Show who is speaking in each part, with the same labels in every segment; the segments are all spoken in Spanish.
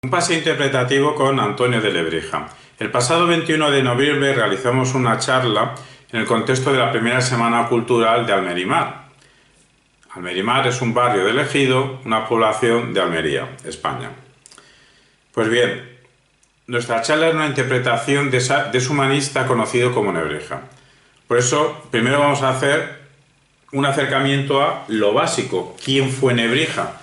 Speaker 1: Un paseo interpretativo con Antonio de Lebrija. El pasado 21 de noviembre realizamos una charla en el contexto de la primera Semana Cultural de Almerimar. Almerimar es un barrio del Ejido, una población de Almería, España. Pues bien, nuestra charla es una interpretación de ese humanista conocido como Nebrija. Por eso, primero vamos a hacer un acercamiento a lo básico. ¿Quién fue Nebrija?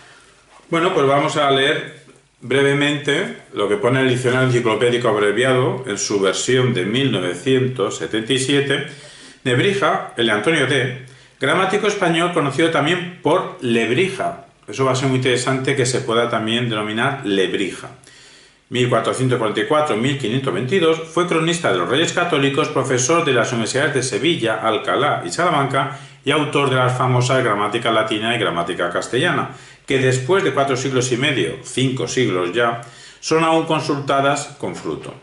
Speaker 1: Bueno, pues vamos a leer brevemente lo que pone el Diccionario Enciclopédico Abreviado en su versión de 1977. Nebrija, el de Antonio D., gramático español conocido también por Lebrija. Eso va a ser muy interesante que se pueda también denominar Lebrija. 1444-1522, fue cronista de los Reyes Católicos, profesor de las universidades de Sevilla, Alcalá y Salamanca y autor de las famosas Gramática Latina y Gramática Castellana, que después de 4 siglos y medio, 5 siglos ya, son aún consultadas con fruto.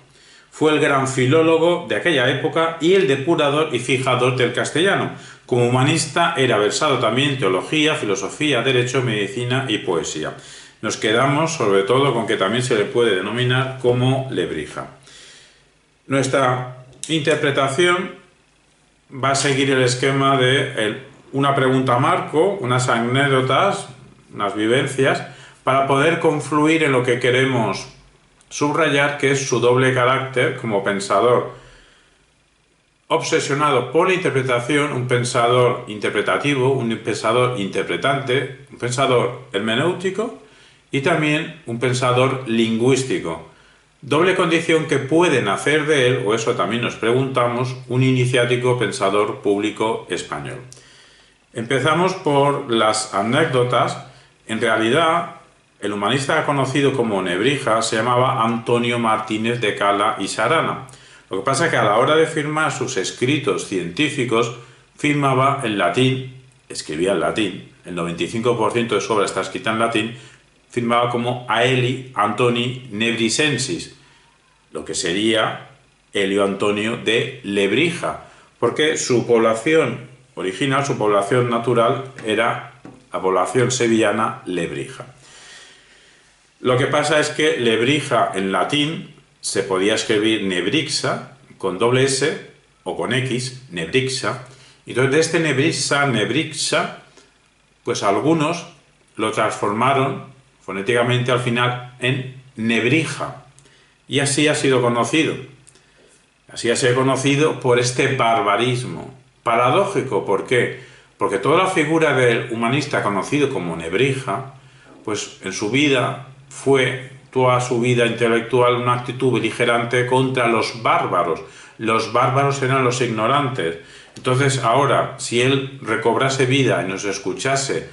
Speaker 1: Fue el gran filólogo de aquella época y el depurador y fijador del castellano. Como humanista era versado también en teología, filosofía, derecho, medicina y poesía. Nos quedamos sobre todo con que también se le puede denominar como Lebrija. Nuestra interpretación va a seguir el esquema de una pregunta marco, unas anécdotas, unas vivencias, para poder confluir en lo que queremos subrayar, que es su doble carácter como pensador obsesionado por la interpretación, un pensador interpretativo, un pensador interpretante, un pensador hermenéutico y también un pensador lingüístico. Doble condición que puede nacer de él, o eso también nos preguntamos, un iniciático pensador público español. Empezamos por las anécdotas. En realidad, el humanista conocido como Nebrija se llamaba Antonio Martínez de Cala y Sarana. Lo que pasa es que a la hora de firmar sus escritos científicos, firmaba en latín, escribía en latín, el 95% de su obra está escrita en latín, firmaba como Aeli Antoni Nebrisensis, lo que sería Elio Antonio de Lebrija, porque su población original, su población natural, era la población sevillana Lebrija. Lo que pasa es que Lebrija en latín se podía escribir Nebrixa con doble S o con X, Nebrixa, y entonces de este Nebrixa, pues algunos lo transformaron fonéticamente al final en Nebrija, y así ha sido conocido. Así ha sido conocido por este barbarismo. Paradójico, ¿por qué? Porque toda la figura del humanista conocido como Nebrija, pues en su vida fue toda su vida intelectual una actitud beligerante contra los bárbaros. Los bárbaros eran los ignorantes. Entonces ahora, si él recobrase vida y nos escuchase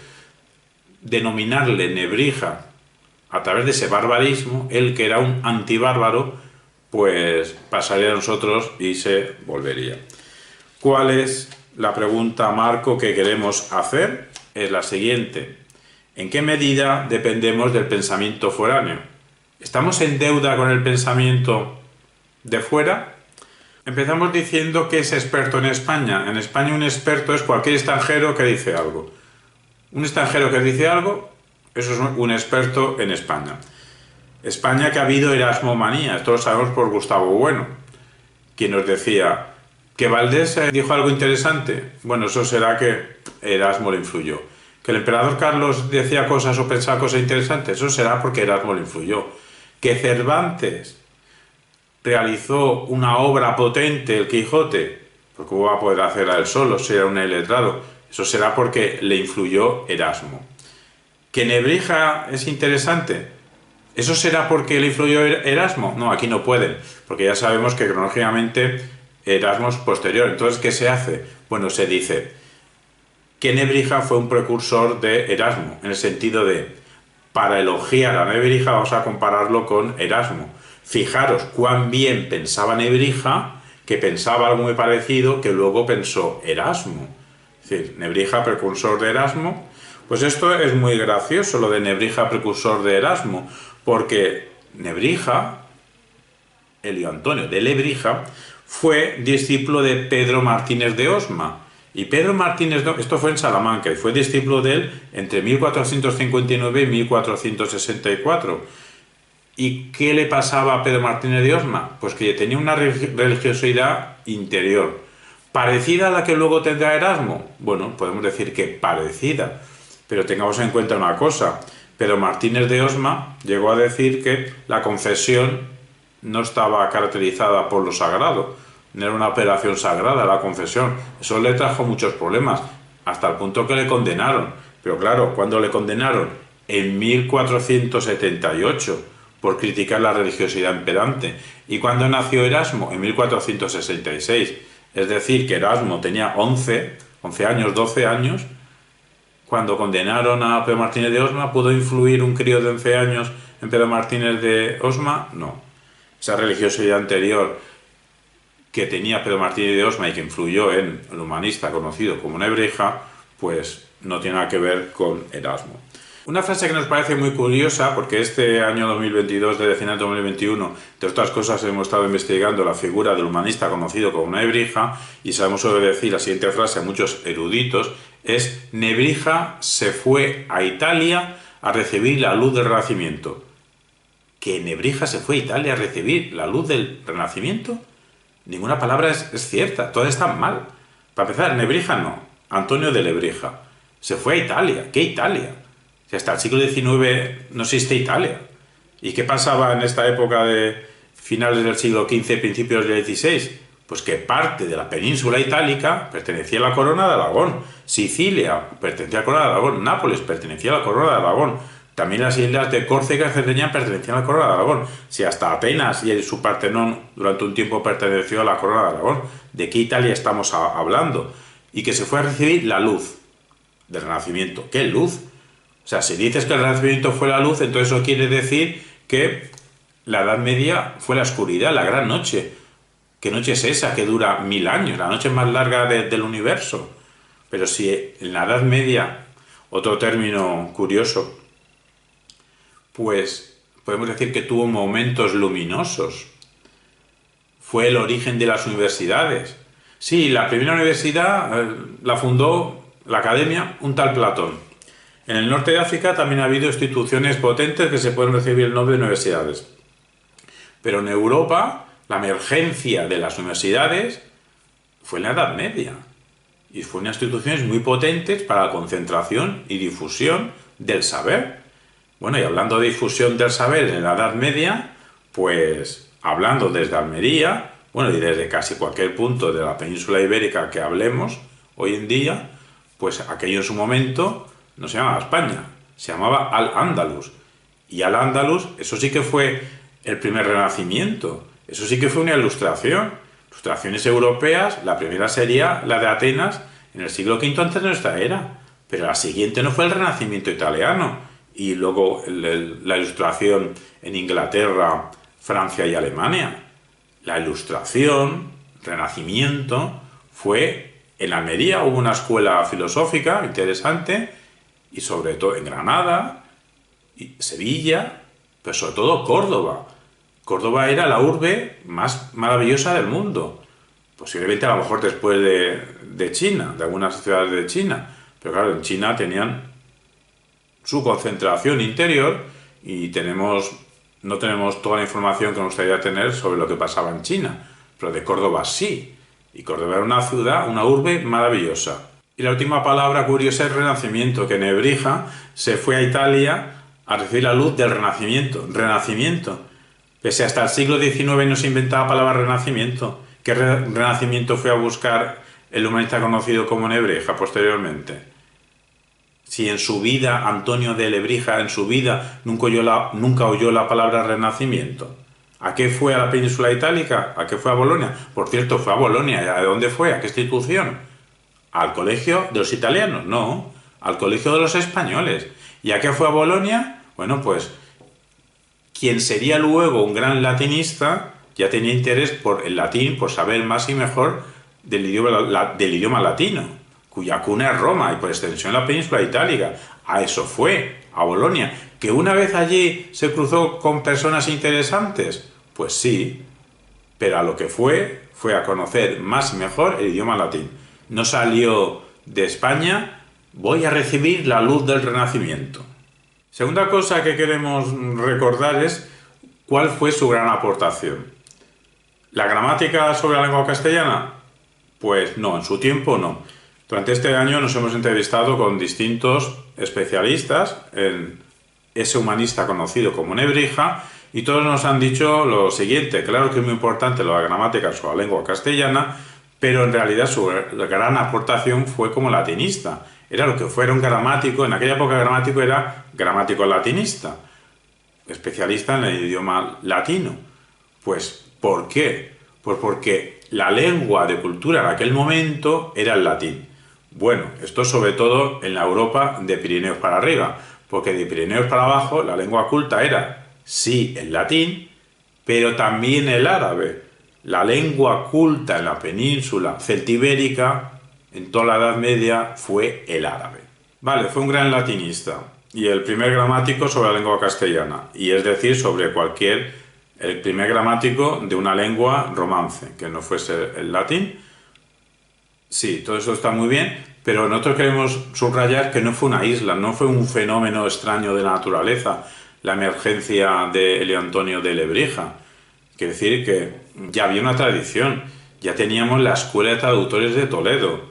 Speaker 1: denominarle Nebrija a través de ese barbarismo, él que era un antibárbaro, pues pasaría a nosotros y se volvería. ¿Cuál es la pregunta marco que queremos hacer? Es la siguiente. ¿En qué medida dependemos del pensamiento foráneo? ¿Estamos en deuda con el pensamiento de fuera? Empezamos diciendo que es experto en España. En España un experto es cualquier extranjero que dice algo. Un extranjero que dice algo, eso es un experto en España. España que ha habido erasmomanía, esto lo sabemos por Gustavo Bueno, quien nos decía que Valdés dijo algo interesante. Bueno, eso será que Erasmo le influyó. Que el emperador Carlos decía cosas o pensaba cosas interesantes, eso será porque Erasmo le influyó. Que Cervantes realizó una obra potente, el Quijote, porque ¿cómo va a poder hacerla él solo si era un iletrado? Eso será porque le influyó Erasmo. ¿Que Nebrija es interesante? ¿Eso será porque le influyó Erasmo? No, aquí no pueden, porque ya sabemos que cronológicamente Erasmo es posterior. Entonces, ¿qué se hace? Bueno, se dice que Nebrija fue un precursor de Erasmo, en el sentido de, para elogiar a Nebrija vamos a compararlo con Erasmo. Fijaros cuán bien pensaba Nebrija, que pensaba algo muy parecido que luego pensó Erasmo. Es decir, Nebrija precursor de Erasmo. Pues esto es muy gracioso, lo de Nebrija precursor de Erasmo, porque Nebrija, Elio Antonio de Lebrija, fue discípulo de Pedro Martínez de Osma. Y Pedro Martínez, esto fue en Salamanca, y fue discípulo de él entre 1459 y 1464. ¿Y qué le pasaba a Pedro Martínez de Osma? Pues que tenía una religiosidad interior, parecida a la que luego tendrá Erasmo. Bueno, podemos decir que parecida, pero tengamos en cuenta una cosa. Pedro Martínez de Osma llegó a decir que la confesión no estaba caracterizada por lo sagrado, no era una operación sagrada la confesión. Eso le trajo muchos problemas, hasta el punto que le condenaron. Pero claro, cuando le condenaron en 1478 por criticar la religiosidad impedante, y cuando nació Erasmo en 1466, es decir, que Erasmo tenía 11 años, 12 años, cuando condenaron a Pedro Martínez de Osma, ¿pudo influir un crío de 11 años en Pedro Martínez de Osma? No. Esa religiosidad anterior que tenía Pedro Martínez de Osma y que influyó en el humanista conocido como Nebrija, pues no tiene nada que ver con Erasmo. Una frase que nos parece muy curiosa, porque este año 2022, desde final de 2021, de otras cosas hemos estado investigando la figura del humanista conocido como Nebrija, y sabemos sobre decir la siguiente frase a muchos eruditos, es: Nebrija se fue a Italia a recibir la luz del Renacimiento. ¿Que Nebrija se fue a Italia a recibir la luz del Renacimiento? Ninguna palabra es cierta, todas están mal. Para empezar, Nebrija no, Antonio de Lebrija. Se fue a Italia. ¿Qué Italia? Si hasta el siglo XIX no existe Italia. ¿Y qué pasaba en esta época de finales del siglo XV, principios del XVI? Pues que parte de la península itálica pertenecía a la corona de Aragón. Sicilia pertenecía a la corona de Aragón. Nápoles pertenecía a la corona de Aragón. También las islas de Córcega y Cerdeña pertenecían a la corona de Aragón. Si hasta Atenas y su Partenón durante un tiempo perteneció a la corona de Aragón, ¿de qué Italia estamos hablando? Y que se fue a recibir la luz del Renacimiento. ¿Qué luz? O sea, si dices que el Renacimiento fue la luz, entonces eso quiere decir que la Edad Media fue la oscuridad, la gran noche. ¿Qué noche es esa que dura 1000 años? La noche más larga del universo. Pero si en la Edad Media, otro término curioso, pues podemos decir que tuvo momentos luminosos. Fue el origen de las universidades. Sí, la primera universidad la fundó la academia un tal Platón. En el norte de África también ha habido instituciones potentes que se pueden recibir el nombre de universidades. Pero en Europa, la emergencia de las universidades fue en la Edad Media. Y fueron instituciones muy potentes para la concentración y difusión del saber. Bueno, y hablando de difusión del saber en la Edad Media, pues hablando desde Almería, bueno, y desde casi cualquier punto de la península ibérica que hablemos hoy en día, pues aquello en su momento no se llamaba España, se llamaba Al-Ándalus. Y Al-Ándalus, eso sí que fue el primer renacimiento, eso sí que fue una ilustración. Ilustraciones europeas, la primera sería la de Atenas en el siglo V antes de nuestra era, pero la siguiente no fue el Renacimiento italiano, y luego la ilustración en Inglaterra, Francia y Alemania. La ilustración, Renacimiento, fue en Almería, hubo una escuela filosófica interesante, y sobre todo en Granada, y Sevilla, pero sobre todo Córdoba. Córdoba era la urbe más maravillosa del mundo, posiblemente a lo mejor después de China, de algunas ciudades de China, pero claro, en China tenían su concentración interior y no tenemos toda la información que nos gustaría tener sobre lo que pasaba en China, pero de Córdoba sí, y Córdoba era una ciudad, una urbe maravillosa. Y la última palabra curiosa es Renacimiento, que Nebrija se fue a Italia a recibir la luz del Renacimiento. Renacimiento. Pese hasta el siglo XIX no se inventaba la palabra Renacimiento. ¿Qué Renacimiento fue a buscar el humanista conocido como Nebrija posteriormente? Si en su vida, Antonio de Lebrija, en su vida, nunca oyó la palabra Renacimiento. ¿A qué fue a la península itálica? ¿A qué fue a Bolonia? Por cierto, fue a Bolonia. ¿A dónde fue? ¿A qué institución? ¿Al colegio de los italianos? No, al colegio de los españoles. ¿Y a qué fue a Bolonia? Bueno, pues quien sería luego un gran latinista ya tenía interés por el latín, por saber más y mejor del idioma latino, cuya cuna es Roma y por extensión la península itálica. A eso fue, a Bolonia. ¿Que una vez allí se cruzó con personas interesantes? Pues sí, pero a lo que fue a conocer más y mejor el idioma latín. No salió de España, voy a recibir la luz del Renacimiento. Segunda cosa que queremos recordar es ¿Cuál fue su gran aportación? ¿La gramática sobre la lengua castellana? Pues no, en su tiempo no. Durante este año nos hemos entrevistado con distintos especialistas en ese humanista conocido como Nebrija, y todos nos han dicho lo siguiente: claro que es muy importante la gramática sobre la lengua castellana, pero en realidad su gran aportación fue como latinista. Era lo que fuera un gramático, en aquella época gramático era gramático latinista, especialista en el idioma latino. Pues, ¿por qué? Pues porque la lengua de cultura en aquel momento era el latín. Bueno, esto sobre todo en la Europa de Pirineos para arriba, porque de Pirineos para abajo la lengua culta era, sí, el latín, pero también el árabe. La lengua culta en la península celtibérica, en toda la Edad Media, fue el árabe. Vale, fue un gran latinista y el primer gramático sobre la lengua castellana, y es decir, sobre el primer gramático de una lengua romance, que no fuese el latín. Sí, todo eso está muy bien, pero nosotros queremos subrayar que no fue una isla, no fue un fenómeno extraño de la naturaleza, la emergencia de Elio Antonio de Lebrija. Quiere decir que ya había una tradición, ya teníamos la Escuela de Traductores de Toledo,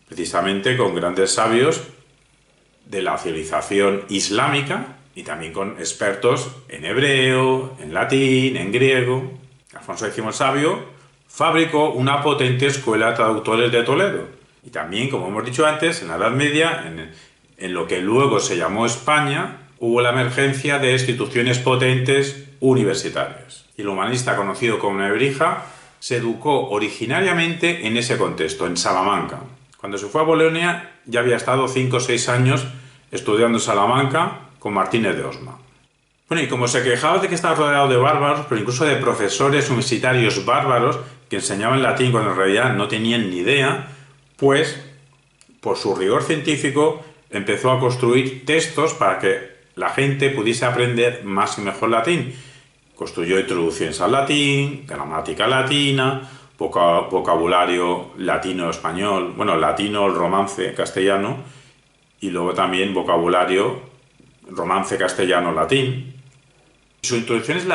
Speaker 1: precisamente con grandes sabios de la civilización islámica y también con expertos en hebreo, en latín, en griego. Alfonso X el Sabio fabricó una potente escuela de traductores de Toledo. Y también, como hemos dicho antes, en la Edad Media, en lo que luego se llamó España, hubo la emergencia de instituciones potentes universitarias. Y el humanista conocido como Nebrija se educó originariamente en ese contexto, en Salamanca. Cuando se fue a Bolonia ya había estado 5 o 6 años estudiando en Salamanca con Martínez de Osma. Bueno, y como se quejaba de que estaba rodeado de bárbaros, pero incluso de profesores universitarios bárbaros que enseñaban latín cuando en realidad no tenían ni idea, pues por su rigor científico empezó a construir textos para que la gente pudiese aprender más y mejor latín. Construyó introducciones al latín, gramática latina, vocabulario latino-español, bueno, latino, el romance castellano, y luego también vocabulario romance castellano-latín. Su Introducciones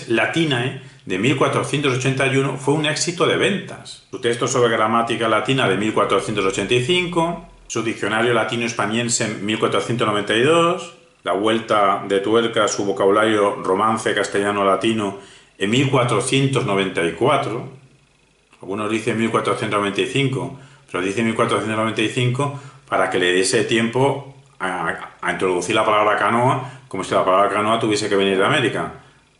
Speaker 1: Latinae de 1481 fue un éxito de ventas. Su texto sobre gramática latina de 1485, su Diccionario Latino-Hispaniense en 1492, la vuelta de tuerca a su vocabulario romance castellano-latino en 1494, algunos dicen 1495, pero dicen 1495 para que le diese tiempo a introducir la palabra canoa, como si la palabra canoa tuviese que venir de América,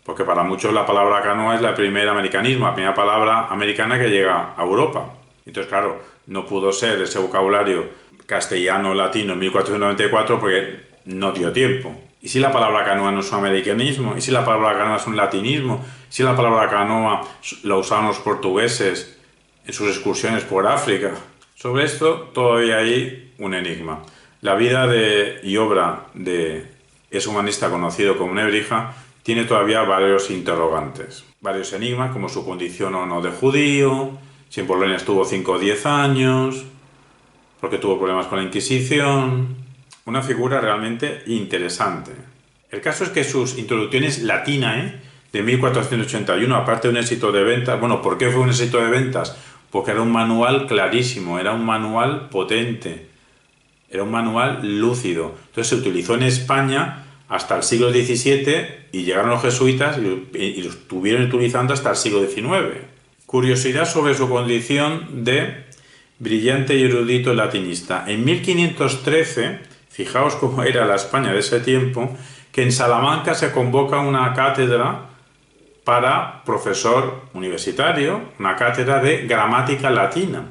Speaker 1: porque para muchos la palabra canoa es el primer americanismo, la primera palabra americana que llega a Europa. Entonces, claro, no pudo ser ese vocabulario castellano-latino en 1494 porque no dio tiempo. ¿Y si la palabra canoa no es un americanismo? ¿Y si la palabra canoa es un latinismo? ¿Y si la palabra canoa la usaban los portugueses en sus excursiones por África? Sobre esto todavía hay un enigma. La vida y obra de ese humanista conocido como Nebrija tiene todavía varios interrogantes, varios enigmas, como su condición o no de judío, si en Bolonia estuvo 5 o 10 años, porque tuvo problemas con la Inquisición. Una figura realmente interesante. El caso es que sus Introducciones Latinae de 1481, aparte de un éxito de ventas, bueno, ¿por qué fue un éxito de ventas? Porque era un manual clarísimo, era un manual potente, era un manual lúcido. Entonces se utilizó en España hasta el siglo XVII y llegaron los jesuitas y lo estuvieron utilizando hasta el siglo XIX. Curiosidad sobre su condición de brillante y erudito latinista. En 1513, fijaos cómo era la España de ese tiempo, que en Salamanca se convoca una cátedra para profesor universitario, una cátedra de gramática latina.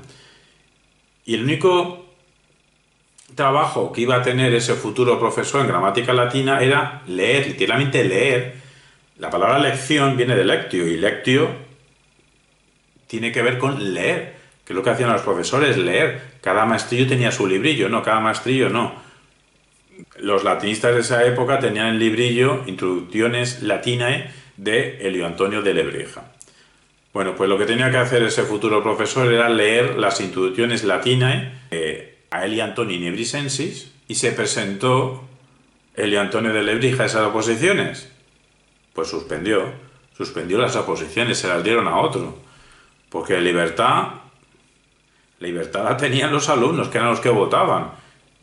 Speaker 1: Y el único trabajo que iba a tener ese futuro profesor en gramática latina era leer, literalmente leer. La palabra lección viene de lectio, y lectio tiene que ver con leer, que es lo que hacían los profesores, leer. Cada maestrillo tenía su librillo, no, cada maestrillo no. Los latinistas de esa época tenían el librillo Introducciones Latinae de Elio Antonio de Lebrija. Bueno, pues lo que tenía que hacer ese futuro profesor era leer las Introducciones Latinae a Elio Antonio Nebrisensis, y se presentó Elio Antonio de Lebrija a esas oposiciones. Pues suspendió las oposiciones, se las dieron a otro, porque libertad la tenían los alumnos, que eran los que votaban.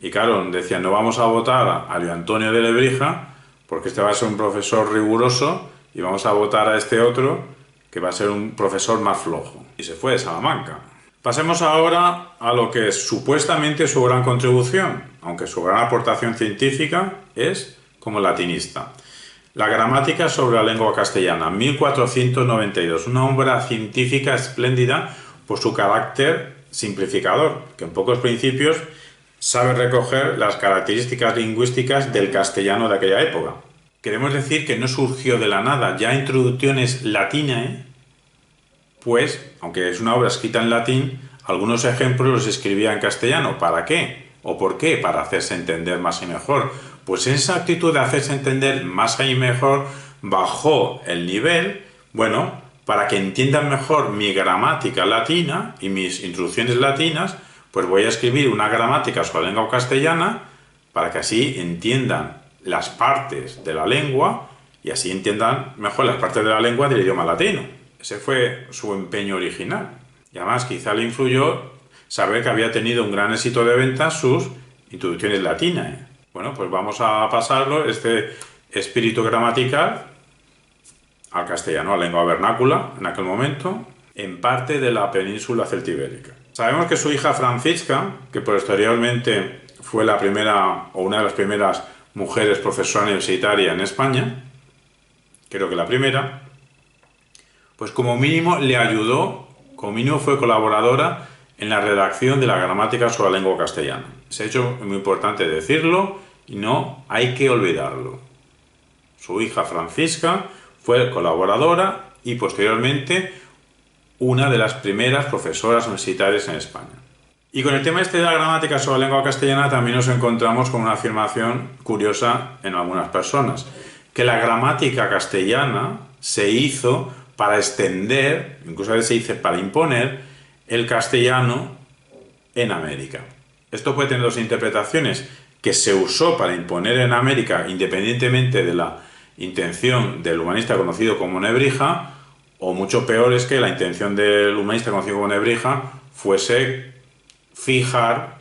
Speaker 1: Y claro, decían, no vamos a votar a Luis Antonio de Lebrija, porque este va a ser un profesor riguroso, y vamos a votar a este otro, que va a ser un profesor más flojo. Y se fue de Salamanca. Pasemos ahora a lo que es supuestamente su gran contribución, aunque su gran aportación científica es como latinista. La gramática sobre la lengua castellana, 1492, una obra científica espléndida por su carácter simplificador, que en pocos principios sabe recoger las características lingüísticas del castellano de aquella época. Queremos decir que no surgió de la nada, ya introducciones latinae, pues, aunque es una obra escrita en latín, algunos ejemplos los escribía en castellano. ¿Para qué? ¿O por qué? Para hacerse entender más y mejor. Pues esa actitud de hacerse entender más y mejor bajó el nivel, bueno, para que entiendan mejor mi gramática latina y mis introducciones latinas, pues voy a escribir una gramática sobre la lengua castellana para que así entiendan las partes de la lengua y así entiendan mejor las partes de la lengua del idioma latino. Ese fue su empeño original. Y además quizá le influyó saber que había tenido un gran éxito de venta sus introducciones latinas. Bueno, pues vamos a pasarlo, este espíritu gramatical, al castellano, a la lengua vernácula, en aquel momento, en parte de la península celtibérica. Sabemos que su hija Francisca, que posteriormente fue la primera o una de las primeras mujeres profesora universitaria en España, creo que la primera, pues como mínimo le ayudó, como mínimo fue colaboradora en la redacción de la gramática sobre la lengua castellana. Ese hecho es muy importante decirlo y no hay que olvidarlo. Su hija Francisca fue colaboradora y posteriormente una de las primeras profesoras universitarias en España. Y con el tema este de la gramática sobre la lengua castellana también nos encontramos con una afirmación curiosa en algunas personas, que la gramática castellana se hizo para extender, incluso a veces se dice para imponer, el castellano en América. Esto puede tener dos interpretaciones, que se usó para imponer en América independientemente de la intención del humanista conocido como Nebrija, o mucho peor es que la intención del humanista conocido como Nebrija fuese fijar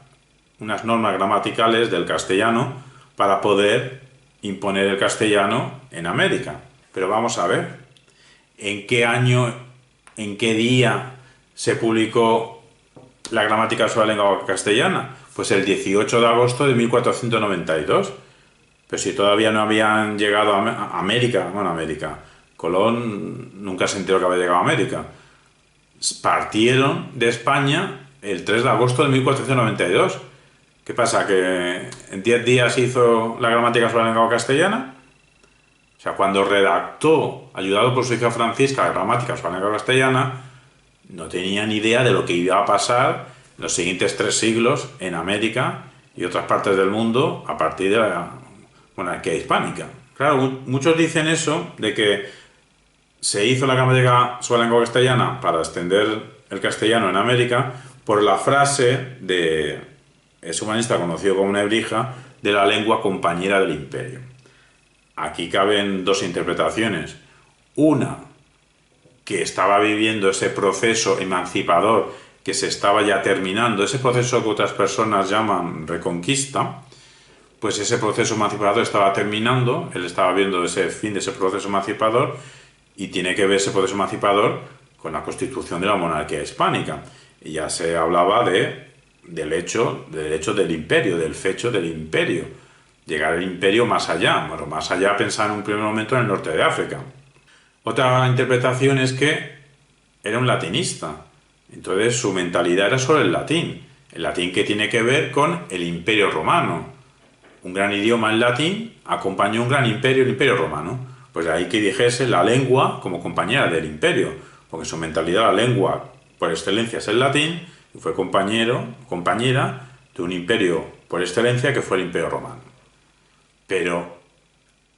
Speaker 1: unas normas gramaticales del castellano para poder imponer el castellano en América. Pero vamos a ver, ¿en qué año, en qué día se publicó la gramática sobre la lengua castellana? Pues el 18 de agosto de 1492. Pero si todavía no habían llegado a América, Colón nunca se enteró que había llegado a América. Partieron de España el 3 de agosto de 1492. ¿Qué pasa? ¿Que en 10 días hizo la gramática sobre la lengua castellana? O sea, cuando redactó, ayudado por su hija Francisca, la gramática sobre la lengua castellana, no tenía ni idea de lo que iba a pasar en los siguientes 3 siglos en América y otras partes del mundo a partir de la monarquía hispánica. Claro, muchos dicen eso, de que se hizo la gramática sobre la lengua castellana para extender el castellano en América por la frase de ese humanista conocido como Nebrija, de la lengua compañera del imperio. Aquí caben dos interpretaciones. Una, que estaba viviendo ese proceso emancipador que se estaba ya terminando, ese proceso que otras personas llaman reconquista, pues ese proceso emancipador estaba terminando, él estaba viendo ese fin de ese proceso emancipador y tiene que ver ese proceso emancipador con la constitución de la monarquía hispánica. Y ya se hablaba del hecho del imperio, del fecho del imperio. Llegar al imperio más allá, bueno, más allá pensar en un primer momento en el norte de África. Otra interpretación es que era un latinista, entonces su mentalidad era sobre el latín que tiene que ver con el imperio romano. Un gran idioma en latín acompañó un gran imperio, el imperio romano. Pues de ahí que dijese la lengua como compañera del imperio, porque en su mentalidad la lengua por excelencia es el latín, y fue compañera de un imperio por excelencia que fue el imperio romano. Pero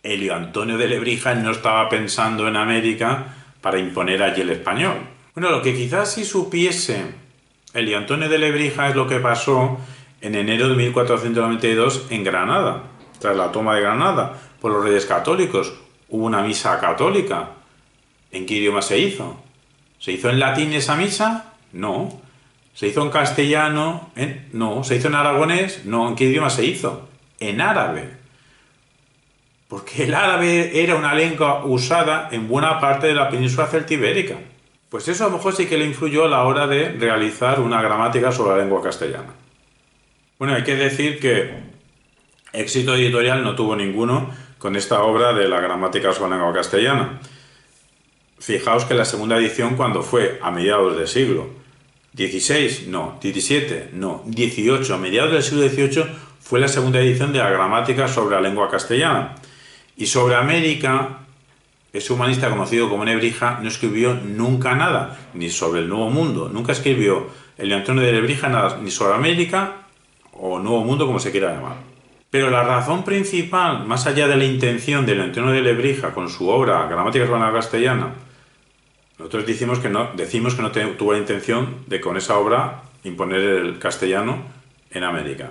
Speaker 1: Elio Antonio de Lebrija no estaba pensando en América para imponer allí el español. Bueno, lo que quizás sí supiese Elio Antonio de Lebrija es lo que pasó en enero de 1492 en Granada, tras la toma de Granada por los reyes católicos. hubo una misa católica. ¿En qué idioma se hizo? ¿Se hizo en latín esa misa? No. ¿Se hizo en castellano? No. ¿Se hizo en aragonés? No. ¿En qué idioma se hizo? En árabe. Porque el árabe era una lengua usada en buena parte de la península celtibérica. Pues eso a lo mejor sí que le influyó a la hora de realizar una gramática sobre la lengua castellana. Bueno, hay que decir que éxito editorial no tuvo ninguno con esta obra de la gramática sobre la lengua castellana. Fijaos que la segunda edición, cuando fue a mediados del siglo XVI, no, XVII, no, XVIII, a mediados del siglo XVIII fue la segunda edición de la gramática sobre la lengua castellana. Y sobre América, ese humanista conocido como Nebrija no escribió nunca nada, ni sobre el Nuevo Mundo. Nunca escribió el Antonio de Nebrija nada, ni sobre América o Nuevo Mundo, como se quiera llamar. Pero la razón principal, más allá de la intención de Antonio de Lebrija con su obra Gramática sobre la castellana, nosotros decimos que no tuvo la intención de con esa obra imponer el castellano en América.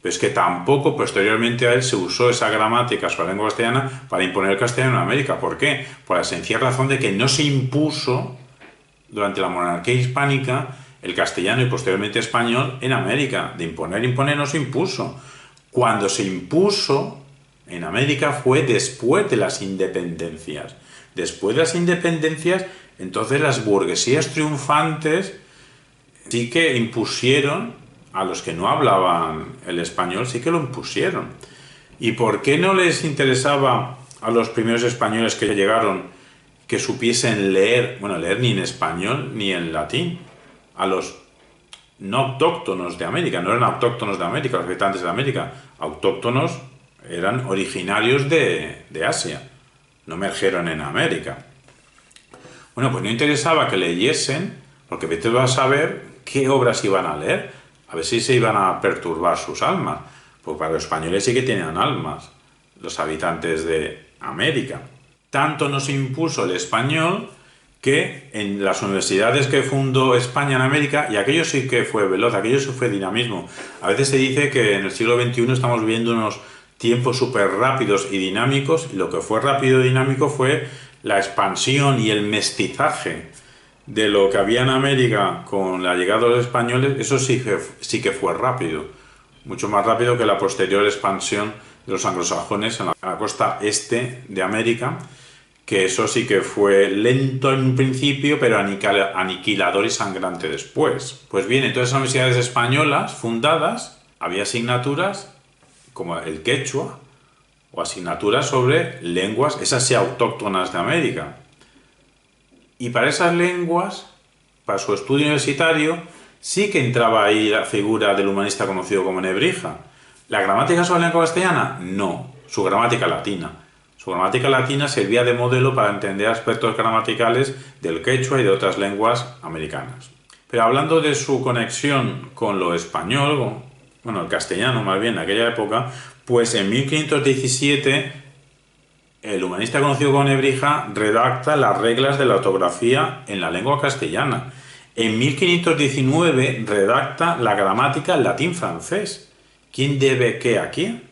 Speaker 1: Pero es que tampoco posteriormente a él se usó esa gramática sobre la lengua castellana para imponer el castellano en América. ¿Por qué? Por la sencilla razón de que no se impuso durante la monarquía hispánica el castellano y posteriormente español en América. De imponer no se impuso. Cuando se impuso en América fue después de las independencias. Después de las independencias, entonces las burguesías triunfantes sí que impusieron, a los que no hablaban el español, sí que lo impusieron. ¿Y por qué no les interesaba a los primeros españoles que llegaron que supiesen leer, leer ni en español ni en latín? A los no autóctonos de América, no eran autóctonos de América, los habitantes de América, autóctonos eran originarios de Asia, no emergieron en América. Bueno, pues no interesaba que leyesen, porque vete a saber qué obras iban a leer, a ver si se iban a perturbar sus almas, porque para los españoles sí que tenían almas, los habitantes de América. Tanto nos impuso el español que en las universidades que fundó España en América, y aquello sí que fue veloz, aquello sí fue dinamismo. A veces se dice que en el siglo XXI estamos viviendo unos tiempos súper rápidos y dinámicos, y lo que fue rápido y dinámico fue la expansión y el mestizaje de lo que había en América con la llegada de los españoles. Eso sí que fue rápido, mucho más rápido que la posterior expansión de los anglosajones en la costa este de América, que eso sí que fue lento en un principio, pero aniquilador y sangrante después. Pues bien, en todas las universidades españolas fundadas había asignaturas como el quechua o asignaturas sobre lenguas, esas sí autóctonas de América. Y para esas lenguas, para su estudio universitario, sí que entraba ahí la figura del humanista conocido como Nebrija. ¿La gramática sobre la lengua castellana? No, su gramática latina. Su gramática latina servía de modelo para entender aspectos gramaticales del quechua y de otras lenguas americanas. Pero hablando de su conexión con lo español, el castellano más bien en aquella época, pues en 1517 el humanista conocido como Nebrija redacta las reglas de la ortografía en la lengua castellana. En 1519 redacta la gramática en latín-francés. ¿Quién debe qué a quién?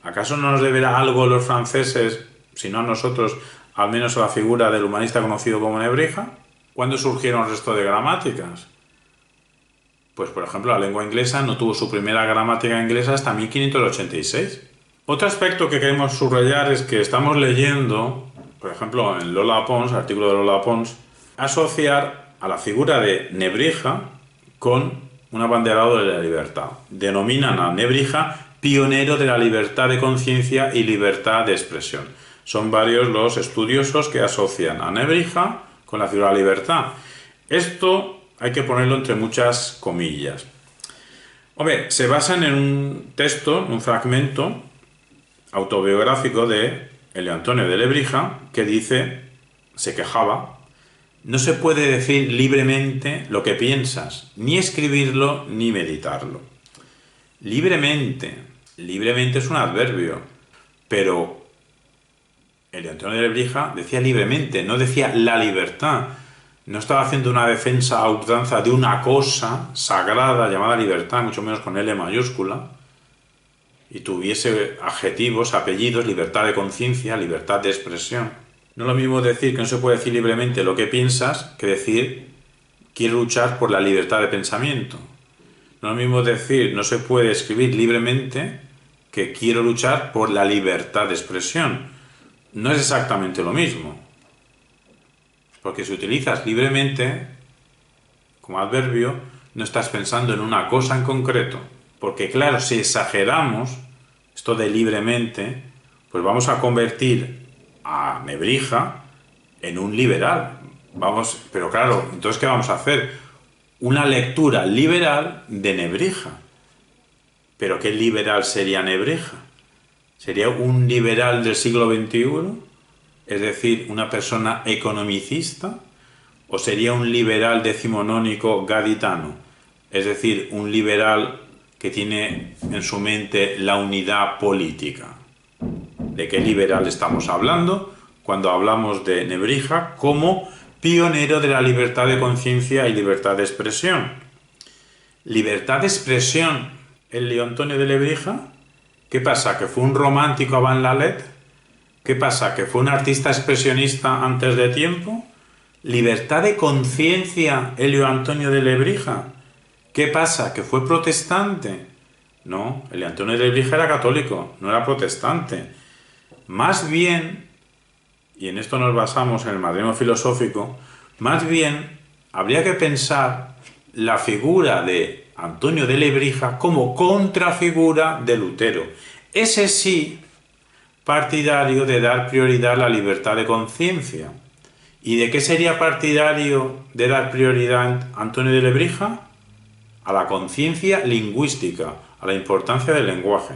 Speaker 1: ¿Acaso no nos deberá algo los franceses, si no a nosotros, al menos a la figura del humanista conocido como Nebrija? ¿Cuándo surgieron el resto de gramáticas? Pues, por ejemplo, la lengua inglesa no tuvo su primera gramática inglesa hasta 1586. Otro aspecto que queremos subrayar es que estamos leyendo, por ejemplo, en Lola Pons, artículo de Lola Pons, asociar a la figura de Nebrija con un abanderado de la libertad. Denominan a Nebrija pionero de la libertad de conciencia y libertad de expresión. Son varios los estudiosos que asocian a Nebrija con la figura de la libertad. Esto hay que ponerlo entre muchas comillas. Se basan en un texto, un fragmento autobiográfico de Elio Antonio de Lebrija, que dice, se quejaba: no se puede decir libremente lo que piensas, ni escribirlo, ni meditarlo. Libremente es un adverbio, pero Elio Antonio de Lebrija decía libremente, no decía la libertad. No estaba haciendo una defensa a ultranza de una cosa sagrada llamada libertad, mucho menos con L mayúscula. y tuviese adjetivos, apellidos, libertad de conciencia, libertad de expresión. No es lo mismo decir que no se puede decir libremente lo que piensas que decir quiero luchar por la libertad de pensamiento. No es lo mismo decir no se puede escribir libremente que quiero luchar por la libertad de expresión. No es exactamente lo mismo. Porque si utilizas libremente como adverbio, no estás pensando en una cosa en concreto. Porque claro, si exageramos esto de libremente, pues vamos a convertir a Nebrija en un liberal. Pero claro, entonces ¿qué vamos a hacer? Una lectura liberal de Nebrija. ¿Pero qué liberal sería Nebrija? ¿Sería un liberal del siglo XXI? Es decir, una persona economicista. ¿O sería un liberal decimonónico gaditano? Es decir, un liberal que tiene en su mente la unidad política. ¿De qué liberal estamos hablando cuando hablamos de Nebrija como pionero de la libertad de conciencia y libertad de expresión? ¿Libertad de expresión el Leo Antonio de Nebrija? ¿Qué pasa? ¿Que fue un romántico avant la lettre? ¿Qué pasa? ¿Que fue un artista expresionista antes de tiempo? ¿Libertad de conciencia Elio Antonio de Lebrija? ¿Qué pasa? ¿Que fue protestante? No, Elio Antonio de Lebrija era católico, no era protestante. Más bien, y en esto nos basamos en el matrimonio filosófico, más bien habría que pensar la figura de Antonio de Lebrija como contrafigura de Lutero. Ese sí, partidario de dar prioridad a la libertad de conciencia. ¿Y de qué sería partidario de dar prioridad Antonio de Lebrija? A la conciencia lingüística, a la importancia del lenguaje.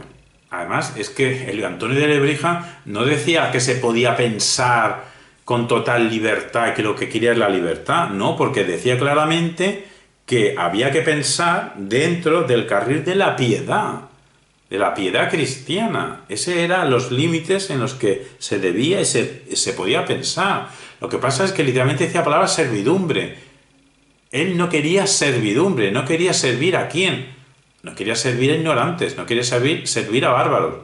Speaker 1: Además, es que el Antonio de Lebrija no decía que se podía pensar con total libertad, que lo que quería es la libertad, no, porque decía claramente que había que pensar dentro del carril de la piedad cristiana. Ese eran los límites en los que se debía y se podía pensar. Lo que pasa es que literalmente decía la palabra servidumbre. Él no quería servidumbre, no quería servir a quién. No quería servir a ignorantes, no quería servir a bárbaros.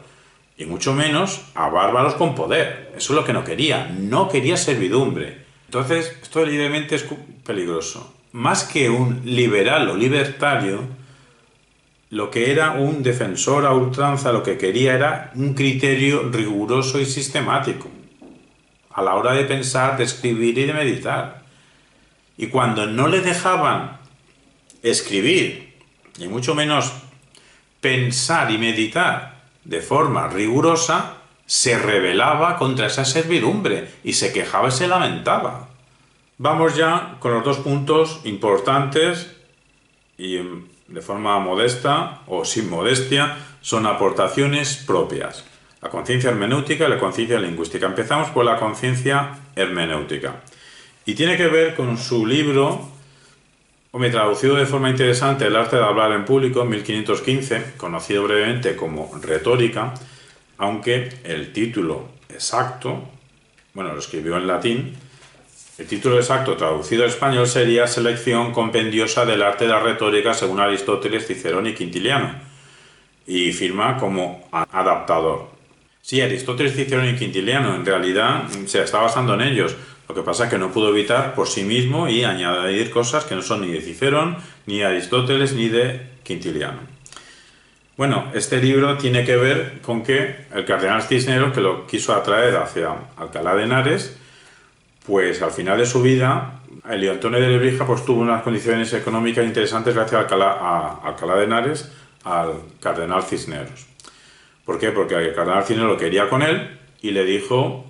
Speaker 1: Y mucho menos a bárbaros con poder. Eso es lo que no quería servidumbre. Entonces, esto libremente es peligroso. Más que un liberal o libertario, lo que era un defensor a ultranza, lo que quería era un criterio riguroso y sistemático a la hora de pensar, de escribir y de meditar. Y cuando no le dejaban escribir, y mucho menos pensar y meditar de forma rigurosa, se rebelaba contra esa servidumbre y se quejaba y se lamentaba. Vamos ya con los dos puntos importantes y de forma modesta o sin modestia son aportaciones propias. La conciencia hermenéutica y la conciencia lingüística. Empezamos por la conciencia hermenéutica. Y tiene que ver con su libro, traducido de forma interesante, El arte de hablar en público, en 1515, conocido brevemente como Retórica, aunque el título exacto, lo escribió en latín, el título exacto traducido al español sería Selección compendiosa del arte de la retórica según Aristóteles, Cicerón y Quintiliano, y firma como adaptador. Sí, Aristóteles, Cicerón y Quintiliano, en realidad se está basando en ellos. Lo que pasa es que no pudo evitar por sí mismo y añadir cosas que no son ni de Cicerón, ni de Aristóteles, ni de Quintiliano. Bueno, este libro tiene que ver con que el cardenal Cisneros, que lo quiso atraer hacia Alcalá de Henares, pues al final de su vida, Elio Antonio de Lebrija pues tuvo unas condiciones económicas interesantes gracias a Alcalá de Henares, al cardenal Cisneros. ¿Por qué? Porque el cardenal Cisneros lo quería con él y le dijo: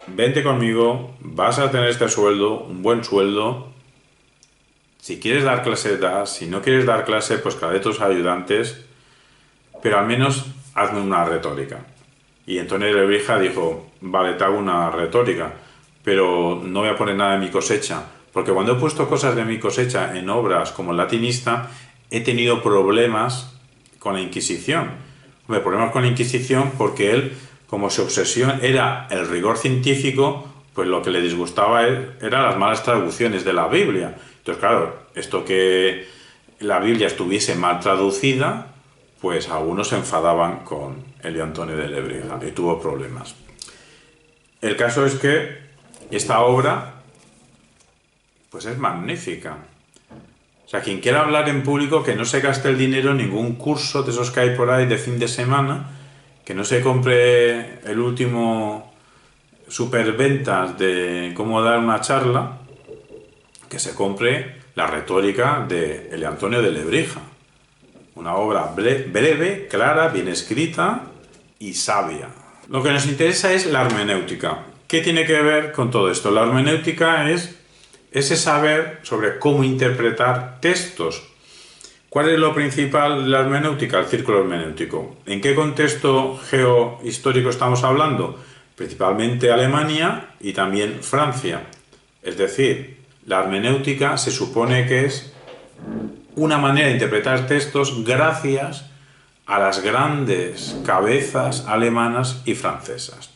Speaker 1: vente conmigo, vas a tener este sueldo, un buen sueldo. Si quieres dar clase, das. Si no quieres dar clase, pues que la de tus ayudantes, pero al menos hazme una retórica. Y Antonio de Lebrija dijo: vale, te hago una retórica, pero no voy a poner nada de mi cosecha, porque cuando he puesto cosas de mi cosecha en obras como el latinista, he tenido problemas con la Inquisición. Problemas con la Inquisición porque él, como su obsesión era el rigor científico, pues lo que le disgustaba a él eran las malas traducciones de la Biblia. Entonces, claro, esto que la Biblia estuviese mal traducida, pues algunos se enfadaban con Elio Antonio de Lebrija y tuvo problemas. El caso es que esta obra pues es magnífica. O sea, quien quiera hablar en público, que no se gaste el dinero en ningún curso de esos que hay por ahí de fin de semana, que no se compre el último superventas de cómo dar una charla, que se compre la retórica de Elio Antonio de Lebrija. Una obra breve, clara, bien escrita y sabia. Lo que nos interesa es la hermenéutica. ¿Qué tiene que ver con todo esto? La hermenéutica es ese saber sobre cómo interpretar textos. ¿Cuál es lo principal de la hermenéutica? El círculo hermenéutico. ¿En qué contexto geohistórico estamos hablando? Principalmente Alemania y también Francia. Es decir, la hermenéutica se supone que es una manera de interpretar textos gracias a las grandes cabezas alemanas y francesas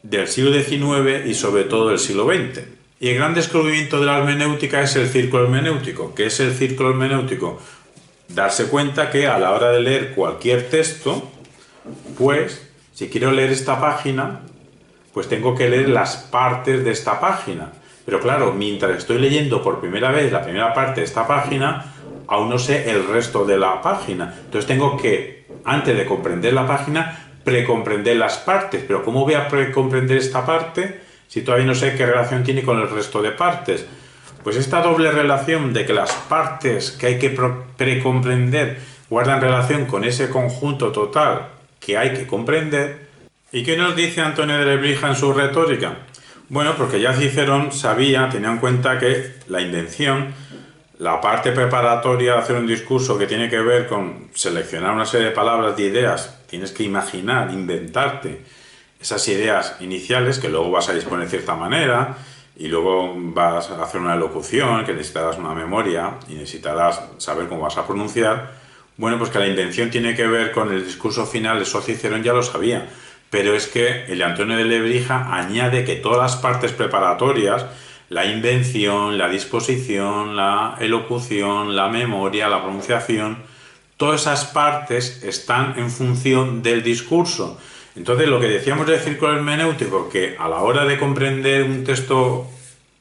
Speaker 1: del siglo XIX y sobre todo del siglo XX. Y el gran descubrimiento de la hermenéutica es el círculo hermenéutico. ¿Qué es el círculo hermenéutico? Darse cuenta que a la hora de leer cualquier texto, pues, si quiero leer esta página, pues tengo que leer las partes de esta página. Pero claro, mientras estoy leyendo por primera vez la primera parte de esta página, aún no sé el resto de la página. Entonces tengo que, antes de comprender la página, precomprender las partes. Pero ¿cómo voy a precomprender esta parte si todavía no sé qué relación tiene con el resto de partes? Pues esta doble relación de que las partes que hay que precomprender guardan relación con ese conjunto total que hay que comprender. ¿Y qué nos dice Antonio de Lebrija en su retórica? Bueno, porque ya Cicerón tenía en cuenta que la invención, la parte preparatoria de hacer un discurso que tiene que ver con seleccionar una serie de palabras, de ideas, tienes que imaginar, inventarte esas ideas iniciales que luego vas a disponer de cierta manera y luego vas a hacer una elocución que necesitarás una memoria y necesitarás saber cómo vas a pronunciar. Bueno, pues que la invención tiene que ver con el discurso final, eso Cicerón ya lo sabía. Pero es que Elio Antonio de Lebrija añade que todas las partes preparatorias, la invención, la disposición, la elocución, la memoria, la pronunciación, todas esas partes están en función del discurso. Entonces, lo que decíamos del círculo hermenéutico, que a la hora de comprender un texto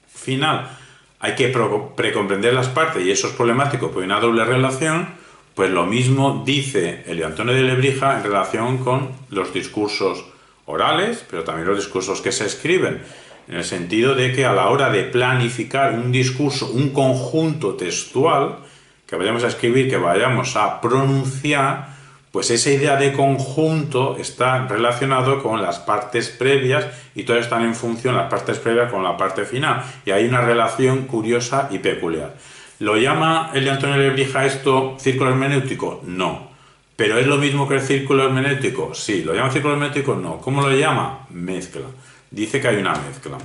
Speaker 1: final hay que precomprender las partes y eso es problemático porque hay una doble relación, pues lo mismo dice Elio Antonio de Lebrija en relación con los discursos orales, pero también los discursos que se escriben, en el sentido de que a la hora de planificar un discurso, un conjunto textual, que vayamos a escribir, que vayamos a pronunciar, pues esa idea de conjunto está relacionado con las partes previas y todas están en función, las partes previas con la parte final, y hay una relación curiosa y peculiar. ¿Lo llama Elio Antonio de Lebrija esto círculo hermenéutico? No. ¿Pero es lo mismo que el círculo hermenéutico? Sí. ¿Lo llama círculo hermenéutico? No. ¿Cómo lo llama? Mezcla. Dice que hay una mezcla.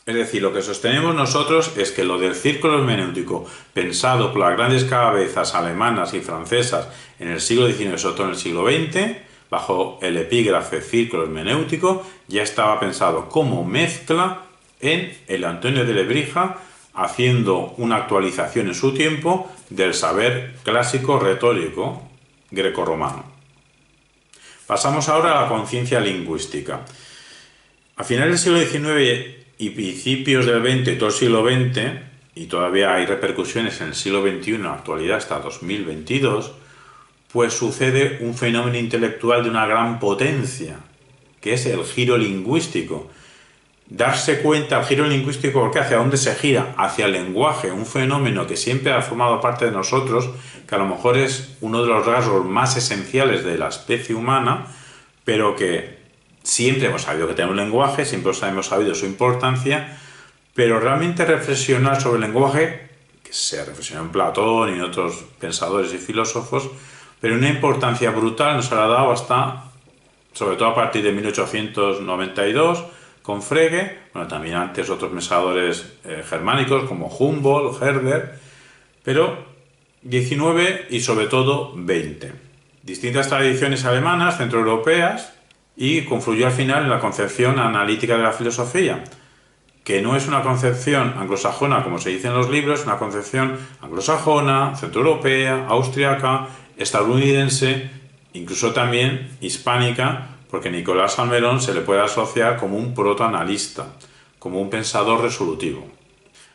Speaker 1: Es decir, lo que sostenemos nosotros es que lo del círculo hermenéutico, pensado por las grandes cabezas alemanas y francesas en el siglo XIX, sobre todo en el siglo XX, bajo el epígrafe círculo hermenéutico, ya estaba pensado como mezcla en Elio Antonio de Lebrija, haciendo una actualización en su tiempo del saber clásico retórico grecorromano. Pasamos ahora a la conciencia lingüística. A finales del siglo XIX y principios del XX y todo el siglo XX, y todavía hay repercusiones en el siglo XXI, en la actualidad hasta 2022, pues sucede un fenómeno intelectual de una gran potencia, que es el giro lingüístico. Darse cuenta, el giro lingüístico, porque hacia dónde se gira, hacia el lenguaje, un fenómeno que siempre ha formado parte de nosotros, que a lo mejor es uno de los rasgos más esenciales de la especie humana, pero que siempre hemos sabido que tenemos un lenguaje, siempre hemos sabido su importancia, pero realmente reflexionar sobre el lenguaje, que se reflexionó en Platón y en otros pensadores y filósofos, pero una importancia brutal nos ha dado hasta, sobre todo a partir de 1892, con Frege, bueno, también antes otros pensadores germánicos como Humboldt, Herder, pero 19 y sobre todo 20. Distintas tradiciones alemanas, centroeuropeas, y confluyó al final en la concepción analítica de la filosofía, que no es una concepción anglosajona como se dice en los libros, es una concepción anglosajona, centroeuropea, austriaca, estadounidense, incluso también hispánica, porque Nicolás Salmerón se le puede asociar como un protoanalista, como un pensador resolutivo.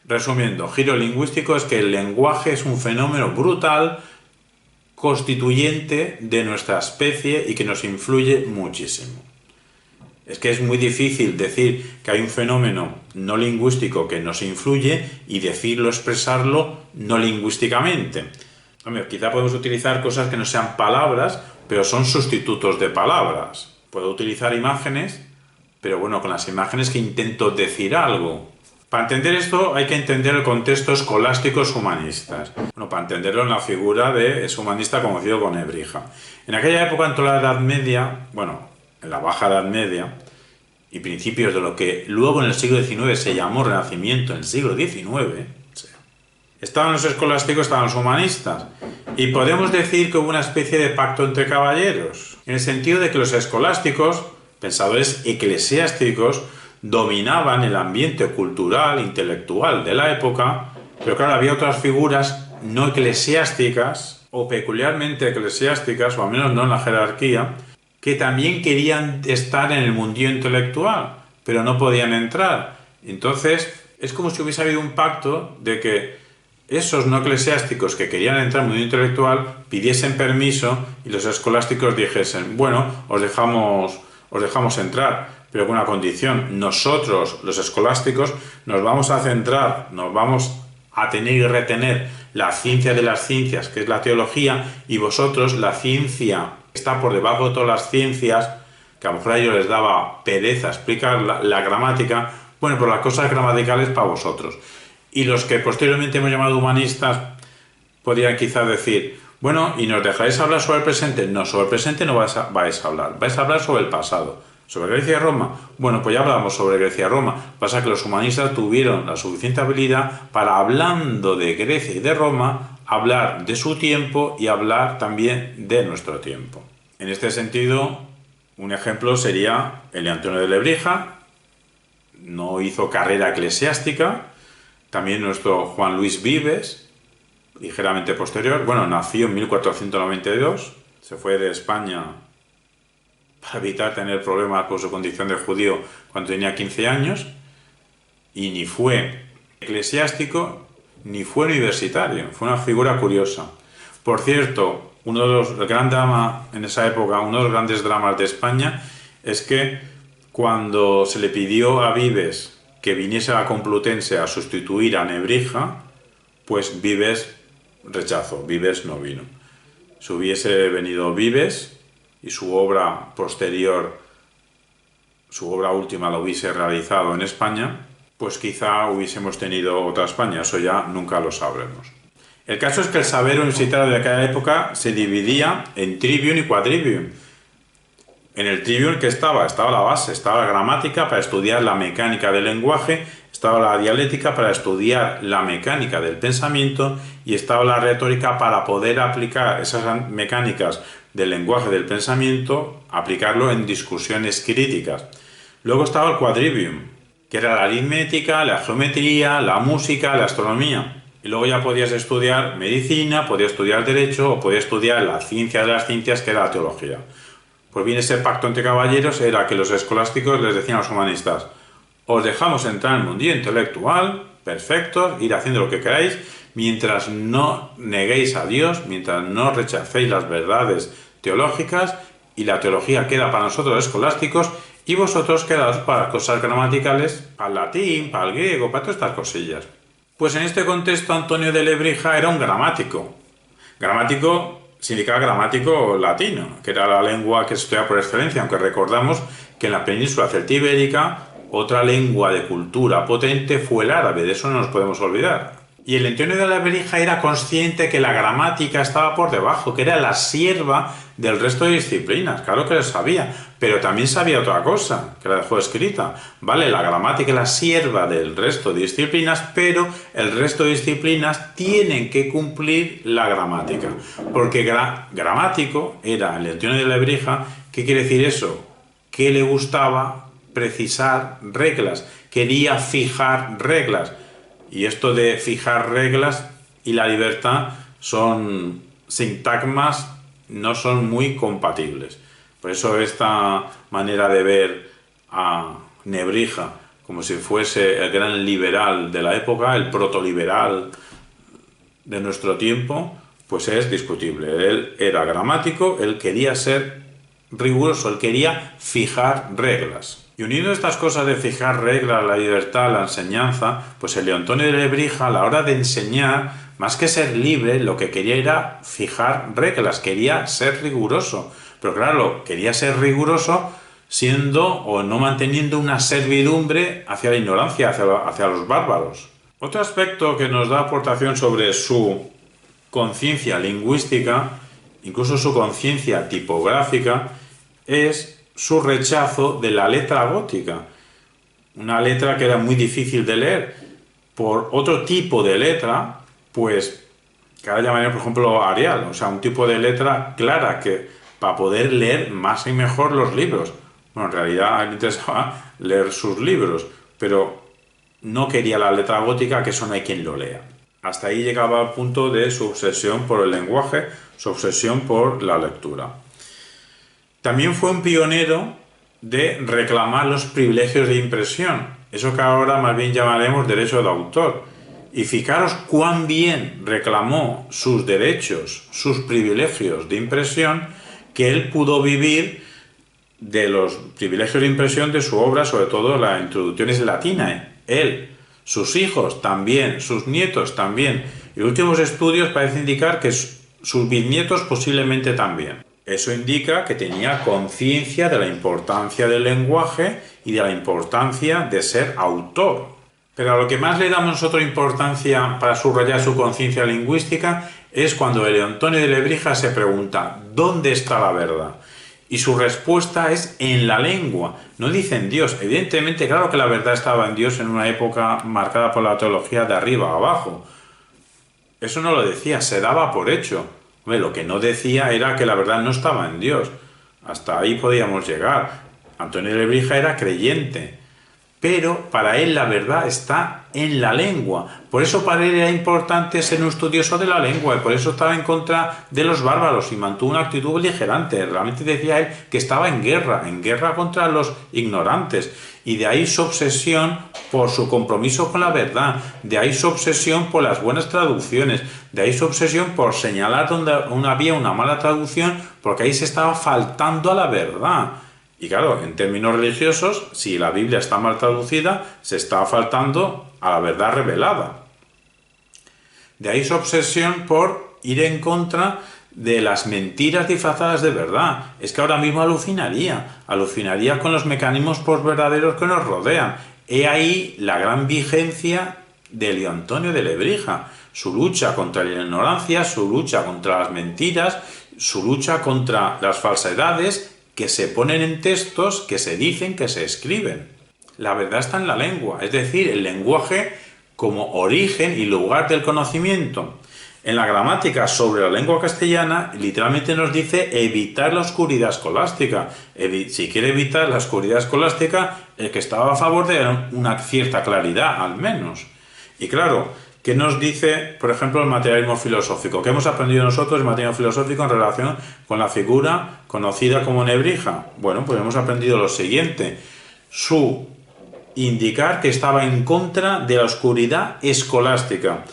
Speaker 1: Resumiendo, giro lingüístico es que el lenguaje es un fenómeno brutal, constituyente de nuestra especie y que nos influye muchísimo. Es que es muy difícil decir que hay un fenómeno no lingüístico que nos influye y decirlo, expresarlo no lingüísticamente. Hombre, quizá podemos utilizar cosas que no sean palabras, pero son sustitutos de palabras. Puedo utilizar imágenes, pero bueno, con las imágenes que intento decir algo. Para entender esto hay que entender el contexto escolásticos humanistas. Bueno, para entenderlo en la figura de ese humanista conocido como Nebrija. En aquella época, en toda la Edad Media, bueno, en la Baja Edad Media y principios de lo que luego en el siglo XIX se llamó Renacimiento, en el siglo XIX, estaban los escolásticos, estaban los humanistas. Y podemos decir que hubo una especie de pacto entre caballeros, en el sentido de que los escolásticos, pensadores eclesiásticos, dominaban el ambiente cultural, intelectual de la época, pero claro, había otras figuras no eclesiásticas, o peculiarmente eclesiásticas, o al menos no en la jerarquía, que también querían estar en el mundillo intelectual, pero no podían entrar. Entonces, es como si hubiese habido un pacto de que esos no eclesiásticos que querían entrar en el mundo intelectual pidiesen permiso y los escolásticos dijesen, bueno, os dejamos entrar, pero con una condición. Nosotros, los escolásticos, nos vamos a centrar, nos vamos a tener y retener la ciencia de las ciencias, que es la teología, y vosotros, la ciencia que está por debajo de todas las ciencias, que a lo mejor a ellos les daba pereza explicar la gramática, bueno, pues las cosas gramaticales para vosotros. Y los que posteriormente hemos llamado humanistas podrían quizás decir, bueno, ¿y nos dejáis hablar sobre el presente? No, sobre el presente no vais a hablar, vais a hablar sobre el pasado. ¿Sobre Grecia y Roma? Bueno, pues ya hablamos sobre Grecia y Roma. Pasa que los humanistas tuvieron la suficiente habilidad para, hablando de Grecia y de Roma, hablar de su tiempo y hablar también de nuestro tiempo. En este sentido, un ejemplo sería el Antonio de Lebrija. No hizo carrera eclesiástica. También nuestro Juan Luis Vives, ligeramente posterior. Bueno, nació en 1492. Se fue de España para evitar tener problemas por su condición de judío cuando tenía 15 años, y ni fue eclesiástico ni fue universitario, fue una figura curiosa. Por cierto, uno de los grandes dramas en esa época, uno de los grandes dramas de España es que cuando se le pidió a Vives que viniese a la Complutense a sustituir a Nebrija, pues Vives rechazó, Vives no vino. Si hubiese venido Vives y su obra posterior, su obra última la hubiese realizado en España, pues quizá hubiésemos tenido otra España, eso ya nunca lo sabremos. El caso es que el saber universitario de aquella época se dividía en trivium y quadrivium. En el trivium que estaba la base, estaba la gramática para estudiar la mecánica del lenguaje, estaba la dialéctica para estudiar la mecánica del pensamiento y estaba la retórica para poder aplicar esas mecánicas del lenguaje del pensamiento, aplicarlo en discusiones críticas. Luego estaba el quadrivium, que era la aritmética, la geometría, la música, la astronomía. Y luego ya podías estudiar medicina, podías estudiar derecho o podías estudiar la ciencia de las ciencias, que era la teología. Pues bien, ese pacto entre caballeros era que los escolásticos les decían a los humanistas: os dejamos entrar en el mundillo intelectual, perfecto, ir haciendo lo que queráis, mientras no neguéis a Dios, mientras no rechacéis las verdades teológicas, y la teología queda para nosotros los escolásticos, y vosotros quedaos para cosas gramaticales, para el latín, para el griego, para todas estas cosillas. Pues en este contexto Antonio de Lebrija era un gramático. Gramático significa gramático latino, que era la lengua que se estudia por excelencia, aunque recordamos que en la península celta-ibérica otra lengua de cultura potente fue el árabe, de eso no nos podemos olvidar. Y el Antonio de Lebrija era consciente que la gramática estaba por debajo, que era la sierva del resto de disciplinas, claro que lo sabía, pero también sabía otra cosa, que la dejó escrita. Vale, la gramática es la sierva del resto de disciplinas, pero el resto de disciplinas tienen que cumplir la gramática, porque gramático era el Antonio de Lebrija. ¿Qué quiere decir eso? Que le gustaba precisar reglas, quería fijar reglas. Y esto de fijar reglas y la libertad son sintagmas no son muy compatibles. Por eso esta manera de ver a Nebrija como si fuese el gran liberal de la época, el protoliberal de nuestro tiempo, pues es discutible. Él era gramático, él quería ser riguroso, él quería fijar reglas. Y uniendo estas cosas de fijar reglas, la libertad, la enseñanza, pues el Leontonio de Lebrija, a la hora de enseñar, más que ser libre, lo que quería era fijar reglas, quería ser riguroso. Pero claro, quería ser riguroso siendo o no manteniendo una servidumbre hacia la ignorancia, hacia los bárbaros. Otro aspecto que nos da aportación sobre su conciencia lingüística, incluso su conciencia tipográfica, es su rechazo de la letra gótica. Una letra que era muy difícil de leer por otro tipo de letra, pues que ahora llamaríamos, por ejemplo, Arial, o sea, un tipo de letra clara que para poder leer más y mejor los libros. Bueno, en realidad a él le interesaba leer sus libros, pero no quería la letra gótica, que eso no hay quien lo lea. Hasta ahí llegaba al punto de su obsesión por el lenguaje, su obsesión por la lectura. También fue un pionero de reclamar los privilegios de impresión, eso que ahora más bien llamaremos derecho de autor. Y fijaros cuán bien reclamó sus derechos, sus privilegios de impresión, que él pudo vivir de los privilegios de impresión de su obra, sobre todo la Introductiones Latinae. Él, sus hijos también, sus nietos también. Y últimos estudios parecen indicar que sus bisnietos posiblemente también. Eso indica que tenía conciencia de la importancia del lenguaje y de la importancia de ser autor. Pero a lo que más le damos nosotros importancia para subrayar su conciencia lingüística es cuando el Leontonio de Lebrija se pregunta ¿dónde está la verdad? Y su respuesta es en la lengua, no dice en Dios. Evidentemente, claro que la verdad estaba en Dios en una época marcada por la teología de arriba a abajo. Eso no lo decía, se daba por hecho. Hombre, lo que no decía era que la verdad no estaba en Dios. Hasta ahí podíamos llegar. Antonio de Lebrija era creyente. Pero para él la verdad está en la lengua. Por eso para él era importante ser un estudioso de la lengua y por eso estaba en contra de los bárbaros y mantuvo una actitud beligerante. Realmente decía él que estaba en guerra contra los ignorantes. Y de ahí su obsesión por su compromiso con la verdad, de ahí su obsesión por las buenas traducciones, de ahí su obsesión por señalar donde había una mala traducción, porque ahí se estaba faltando a la verdad. Y claro, en términos religiosos, si la Biblia está mal traducida, se está faltando a la verdad revelada. De ahí su obsesión por ir en contra de las mentiras disfrazadas de verdad. Es que ahora mismo alucinaría con los mecanismos posverdaderos que nos rodean. He ahí la gran vigencia de Leontonio de Lebrija, su lucha contra la ignorancia, su lucha contra las mentiras, su lucha contra las falsedades que se ponen en textos, que se dicen, que se escriben. La verdad está en la lengua, es decir, el lenguaje como origen y lugar del conocimiento. En la gramática sobre la lengua castellana, literalmente nos dice evitar la oscuridad escolástica. Si quiere evitar la oscuridad escolástica, el que estaba a favor de una cierta claridad, al menos. Y claro, ¿qué nos dice, por ejemplo, el materialismo filosófico? ¿Qué hemos aprendido nosotros del materialismo filosófico en relación con la figura conocida como Nebrija? Bueno, pues hemos aprendido lo siguiente. Su indicar que estaba en contra de la oscuridad escolástica.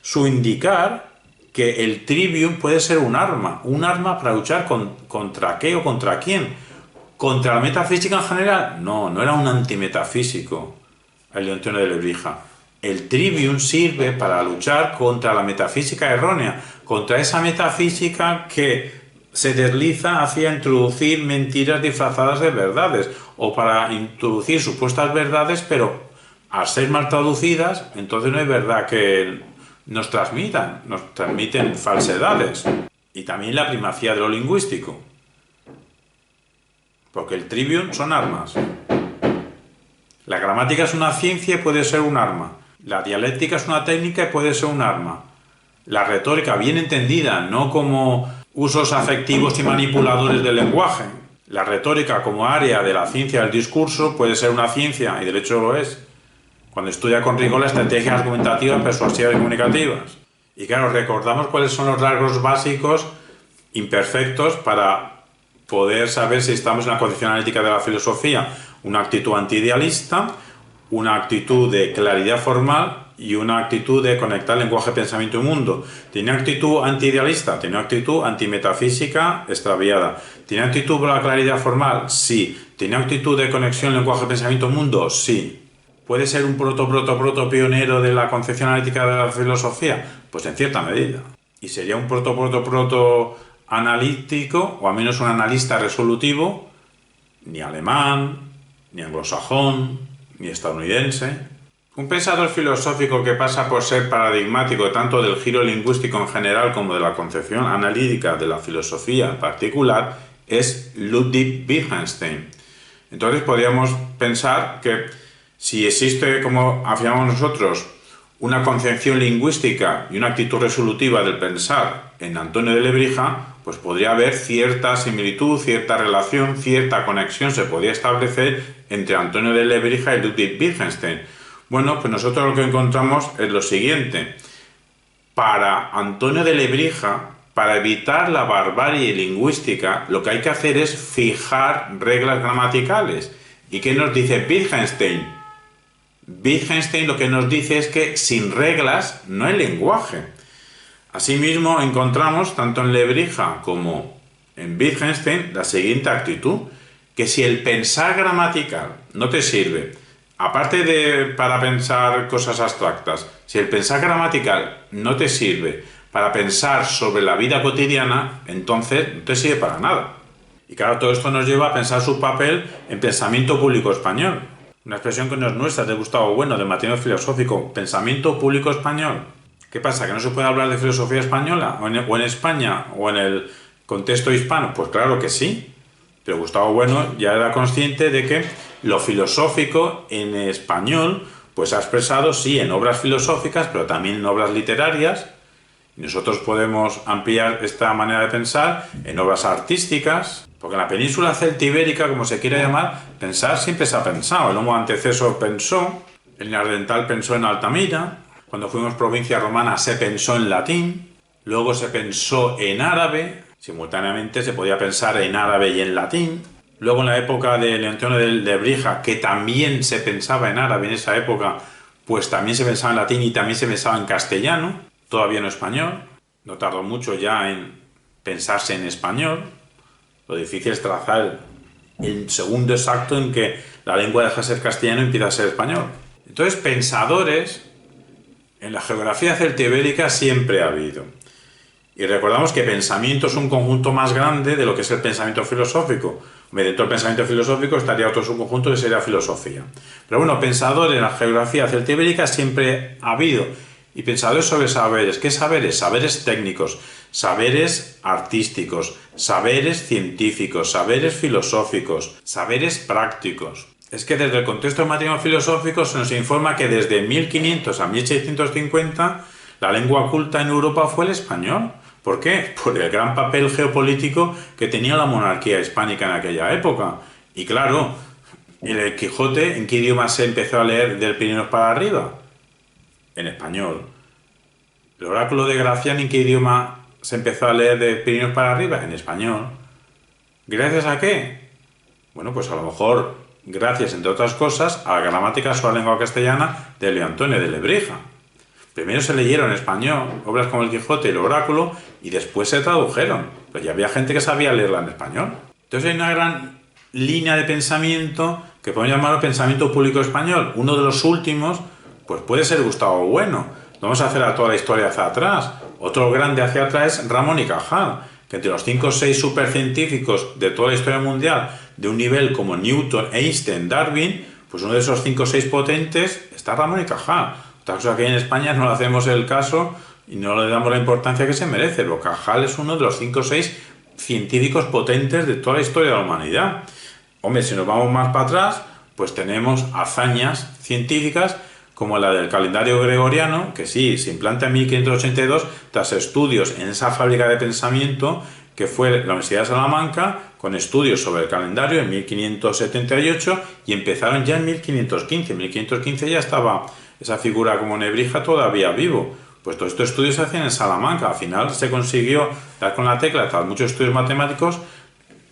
Speaker 1: Su indicar que el trivium puede ser un arma para luchar contra qué o contra quién. ¿Contra la metafísica en general? No era un antimetafísico, el Leontonio de Lebrija. El trivium sirve para luchar contra la metafísica errónea, contra esa metafísica que se desliza hacia introducir mentiras disfrazadas de verdades, o para introducir supuestas verdades, pero al ser mal traducidas, entonces no es verdad que nos transmiten falsedades. Y también la primacía de lo lingüístico, porque el trivium son armas. La gramática es una ciencia y puede ser un arma. La dialéctica es una técnica y puede ser un arma. La retórica, bien entendida, no como usos afectivos y manipuladores del lenguaje. La retórica como área de la ciencia del discurso puede ser una ciencia, y de hecho lo es, cuando estudia con rigor las estrategias argumentativas, persuasivas y comunicativas. Y claro, recordamos cuáles son los rasgos básicos imperfectos para poder saber si estamos en la concepción analítica de la filosofía. Una actitud antiidealista, una actitud de claridad formal y una actitud de conectar lenguaje, pensamiento y mundo. Tiene actitud antiidealista, tiene actitud antimetafísica extraviada. ¿Tiene actitud por la claridad formal? Sí. ¿Tiene actitud de conexión lenguaje, pensamiento y mundo? Sí. ¿Puede ser un proto pionero de la concepción analítica de la filosofía? Pues en cierta medida. ¿Y sería un proto analítico, o al menos un analista resolutivo? Ni alemán, ni anglosajón, ni estadounidense. Un pensador filosófico que pasa por ser paradigmático tanto del giro lingüístico en general como de la concepción analítica de la filosofía en particular es Ludwig Wittgenstein. Entonces podríamos pensar que si existe, como afirmamos nosotros, una concepción lingüística y una actitud resolutiva del pensar en Antonio de Lebrija, pues podría haber cierta similitud, cierta relación, cierta conexión se podría establecer entre Antonio de Lebrija y Ludwig Wittgenstein. Bueno, pues nosotros lo que encontramos es lo siguiente. Para Antonio de Lebrija, para evitar la barbarie lingüística, lo que hay que hacer es fijar reglas gramaticales. ¿Y qué nos dice Wittgenstein? Wittgenstein lo que nos dice es que sin reglas no hay lenguaje. Asimismo, encontramos tanto en Lebrija como en Wittgenstein la siguiente actitud, que si el pensar gramatical no te sirve, aparte de para pensar cosas abstractas, si el pensar gramatical no te sirve para pensar sobre la vida cotidiana, entonces no te sirve para nada. Y claro, todo esto nos lleva a pensar su papel en pensamiento público español. Una expresión que no es nuestra, de Gustavo Bueno, de material filosófico, pensamiento público español. ¿Qué pasa? ¿Que no se puede hablar de filosofía española? ¿O en España? ¿O en el contexto hispano? Pues claro que sí. Pero Gustavo Bueno ya era consciente de que lo filosófico en español pues ha expresado, sí, en obras filosóficas, pero también en obras literarias. Y nosotros podemos ampliar esta manera de pensar en obras artísticas, porque en la península celtibérica, como se quiera llamar, pensar siempre se ha pensado. El homo antecesor pensó, el neandertal pensó en Altamira, cuando fuimos provincia romana se pensó en latín, luego se pensó en árabe, simultáneamente se podía pensar en árabe y en latín. Luego en la época de Antonio de Lebrija, que también se pensaba en árabe en esa época, pues también se pensaba en latín y también se pensaba en castellano, todavía no español. No tardó mucho ya en pensarse en español. Lo difícil es trazar el segundo exacto en que la lengua deja de ser castellano y empieza a ser español. Entonces, pensadores en la geografía celtibérica siempre ha habido. Y recordamos que pensamiento es un conjunto más grande de lo que es el pensamiento filosófico. Dentro del pensamiento filosófico estaría otro subconjunto que sería filosofía. Pero bueno, pensadores en la geografía celtibérica siempre ha habido. Y pensadores sobre saberes. ¿Qué saberes? Saberes técnicos, saberes artísticos, saberes científicos, saberes filosóficos, saberes prácticos. Es que desde el contexto de material filosófico se nos informa que desde 1500 a 1650 la lengua culta en Europa fue el español. ¿Por qué? Por el gran papel geopolítico que tenía la monarquía hispánica en aquella época. Y claro, el Quijote, ¿en qué idioma se empezó a leer del Pirineos para arriba? En español. El oráculo de Gracián, ¿en qué idioma se empezó a leer de Pirineos para arriba? En español. ¿Gracias a qué? Bueno, pues a lo mejor gracias, entre otras cosas, a la gramática sobre la lengua castellana de Leo Antonio de Lebrija. Primero se leyeron en español obras como el Quijote y el oráculo y después se tradujeron. Pues ya había gente que sabía leerla en español. Entonces hay una gran línea de pensamiento que podemos llamarlo pensamiento público español. Uno de los últimos pues puede ser Gustavo Bueno. Vamos a hacer a toda la historia hacia atrás. Otro grande hacia atrás es Ramón y Cajal, que entre los 5 o 6 supercientíficos de toda la historia mundial, de un nivel como Newton, Einstein, Darwin, pues uno de esos 5 o 6 potentes está Ramón y Cajal. Otra cosa que en España no le hacemos el caso y no le damos la importancia que se merece, pero Cajal es uno de los 5 o 6 científicos potentes de toda la historia de la humanidad. Hombre, si nos vamos más para atrás, pues tenemos hazañas científicas como la del calendario gregoriano, que sí, se implanta en 1582 tras estudios en esa fábrica de pensamiento que fue la Universidad de Salamanca, con estudios sobre el calendario en 1578 y empezaron ya en 1515. En 1515 ya estaba esa figura como Nebrija todavía vivo. Pues todos estos estudios se hacían en Salamanca. Al final se consiguió dar con la tecla tras muchos estudios matemáticos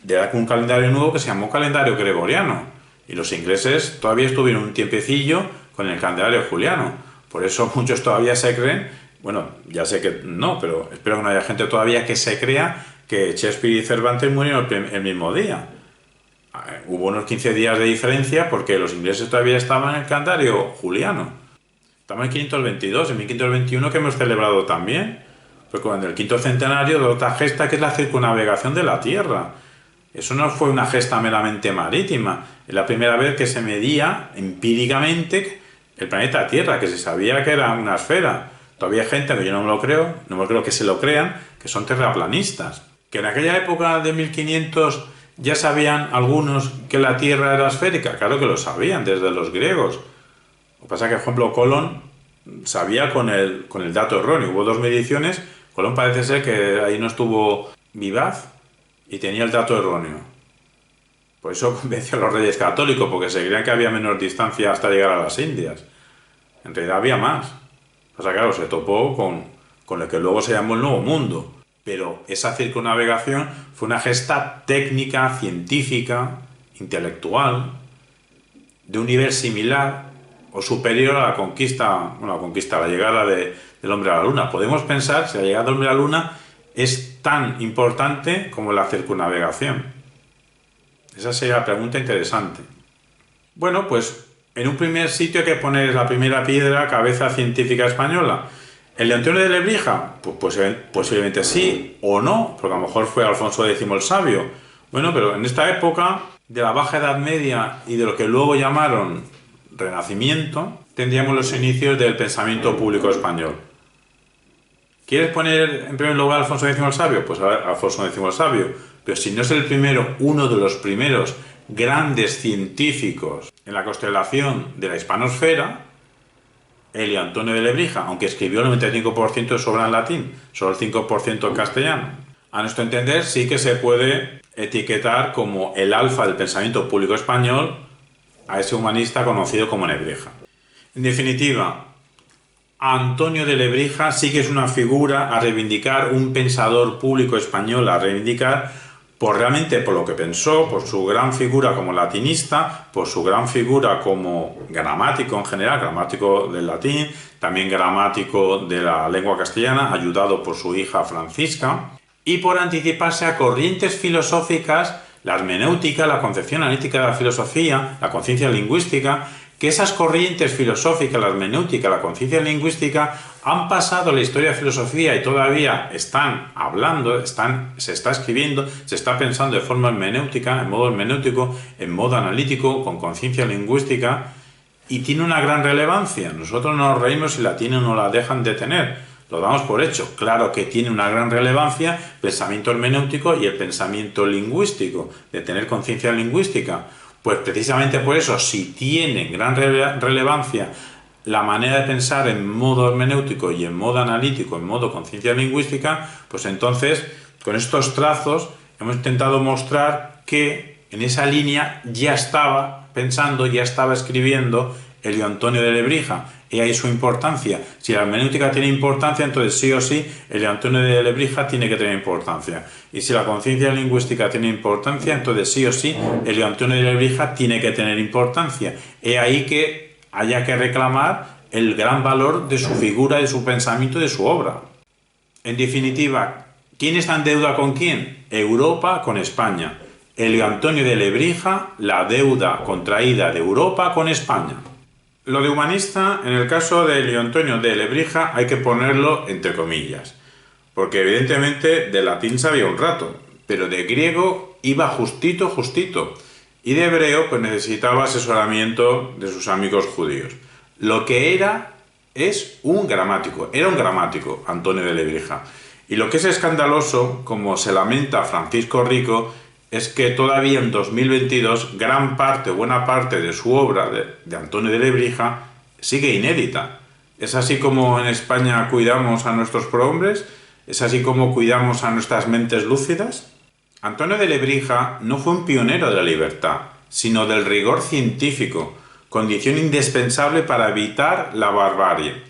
Speaker 1: de dar con un calendario nuevo que se llamó calendario gregoriano. Y los ingleses todavía estuvieron un tiempecillo con el calendario juliano. Por eso muchos todavía se creen, bueno, ya sé que no, pero espero que no haya gente todavía que se crea que Shakespeare y Cervantes murieron el mismo día. Hubo unos 15 días de diferencia porque los ingleses todavía estaban en el calendario juliano. Estamos en 522, en 1521 que hemos celebrado también, porque en el quinto centenario de otra gesta que es la circunnavegación de la Tierra. Eso no fue una gesta meramente marítima, es la primera vez que se medía empíricamente el planeta Tierra, que se sabía que era una esfera. Todavía hay gente que yo no me lo creo, no me creo que se lo crean, que son terraplanistas. Que en aquella época de 1500 ya sabían algunos que la Tierra era esférica, claro que lo sabían, desde los griegos. Lo que pasa es que, por ejemplo, Colón sabía con el dato erróneo. Hubo dos mediciones, Colón parece ser que ahí no estuvo vivaz y tenía el dato erróneo. Por eso convenció a los reyes católicos, porque se creían que había menor distancia hasta llegar a las Indias. En realidad había más. O sea, claro, se topó con lo que luego se llamó el Nuevo Mundo. Pero esa circunnavegación fue una gesta técnica, científica, intelectual, de un nivel similar o superior a la llegada del hombre a la Luna. Podemos pensar si la llegada del hombre a la Luna es tan importante como la circunnavegación. Esa sería la pregunta interesante. Bueno, pues en un primer sitio hay que poner la primera piedra, cabeza científica española. ¿El de Antonio de Lebrija? Pues posiblemente sí o no, porque a lo mejor fue Alfonso X el Sabio. Bueno, pero en esta época de la Baja Edad Media y de lo que luego llamaron Renacimiento, tendríamos los inicios del pensamiento público español. ¿Quieres poner en primer lugar a Alfonso X el Sabio? Pues a ver, Alfonso X el Sabio. Pero si no es el primero, uno de los primeros grandes científicos en la constelación de la hispanosfera, Elio Antonio de Lebrija, aunque escribió el 95% de su obra en latín, solo el 5% en castellano. A nuestro entender, sí que se puede etiquetar como el alfa del pensamiento público español a ese humanista conocido como Nebrija. En definitiva, Antonio de Lebrija sí que es una figura a reivindicar, un pensador público español a reivindicar realmente por lo que pensó, por su gran figura como latinista, por su gran figura como gramático en general, gramático del latín, también gramático de la lengua castellana, ayudado por su hija Francisca, y por anticiparse a corrientes filosóficas, la hermenéutica, la concepción analítica de la filosofía, la conciencia lingüística, que esas corrientes filosóficas, la hermenéutica, la conciencia lingüística, han pasado la historia de filosofía y todavía están hablando, se está escribiendo, se está pensando de forma hermenéutica, en modo hermenéutico, en modo analítico, con conciencia lingüística, y tiene una gran relevancia. Nosotros nos reímos si la tienen o no la dejan de tener. Lo damos por hecho. Claro que tiene una gran relevancia el pensamiento hermenéutico y el pensamiento lingüístico, de tener conciencia lingüística. Pues precisamente por eso, si tiene gran relevancia la manera de pensar en modo hermenéutico y en modo analítico, en modo conciencia lingüística, pues entonces, con estos trazos, hemos intentado mostrar que en esa línea ya estaba pensando, ya estaba escribiendo Elio Antonio de Lebrija. Y ahí su importancia. Si la hermenéutica tiene importancia, entonces sí o sí, Elio Antonio de Lebrija tiene que tener importancia. Y si la conciencia lingüística tiene importancia, entonces sí o sí, Elio Antonio de Lebrija tiene que tener importancia. Es ahí que haya que reclamar el gran valor de su figura, de su pensamiento y de su obra. En definitiva, ¿quién está en deuda con quién? Europa con España. Elio Antonio de Lebrija, la deuda contraída de Europa con España. Lo de humanista, en el caso de Elio Antonio de Lebrija, hay que ponerlo entre comillas, porque evidentemente de latín sabía un rato, pero de griego iba justito, y de hebreo pues necesitaba asesoramiento de sus amigos judíos. Lo que era un gramático, Antonio de Lebrija. Y lo que es escandaloso, como se lamenta Francisco Rico, es que todavía en 2022 buena parte de su obra de Antonio de Lebrija sigue inédita. Es así como en España cuidamos a nuestros prohombres, es así como cuidamos a nuestras mentes lúcidas. Antonio de Lebrija no fue un pionero de la libertad, sino del rigor científico, condición indispensable para evitar la barbarie.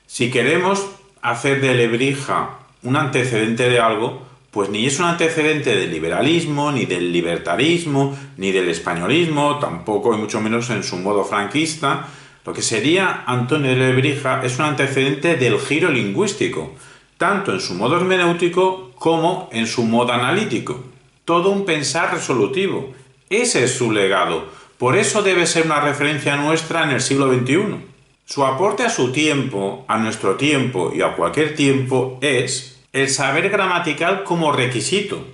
Speaker 1: Si queremos hacer de Lebrija un antecedente de algo, pues ni es un antecedente del liberalismo, ni del libertarismo, ni del españolismo, tampoco y mucho menos en su modo franquista. Lo que sería Antonio de Lebrija es un antecedente del giro lingüístico, tanto en su modo hermenéutico como en su modo analítico. Todo un pensar resolutivo. Ese es su legado. Por eso debe ser una referencia nuestra en el siglo XXI. Su aporte a su tiempo, a nuestro tiempo y a cualquier tiempo es el saber gramatical como requisito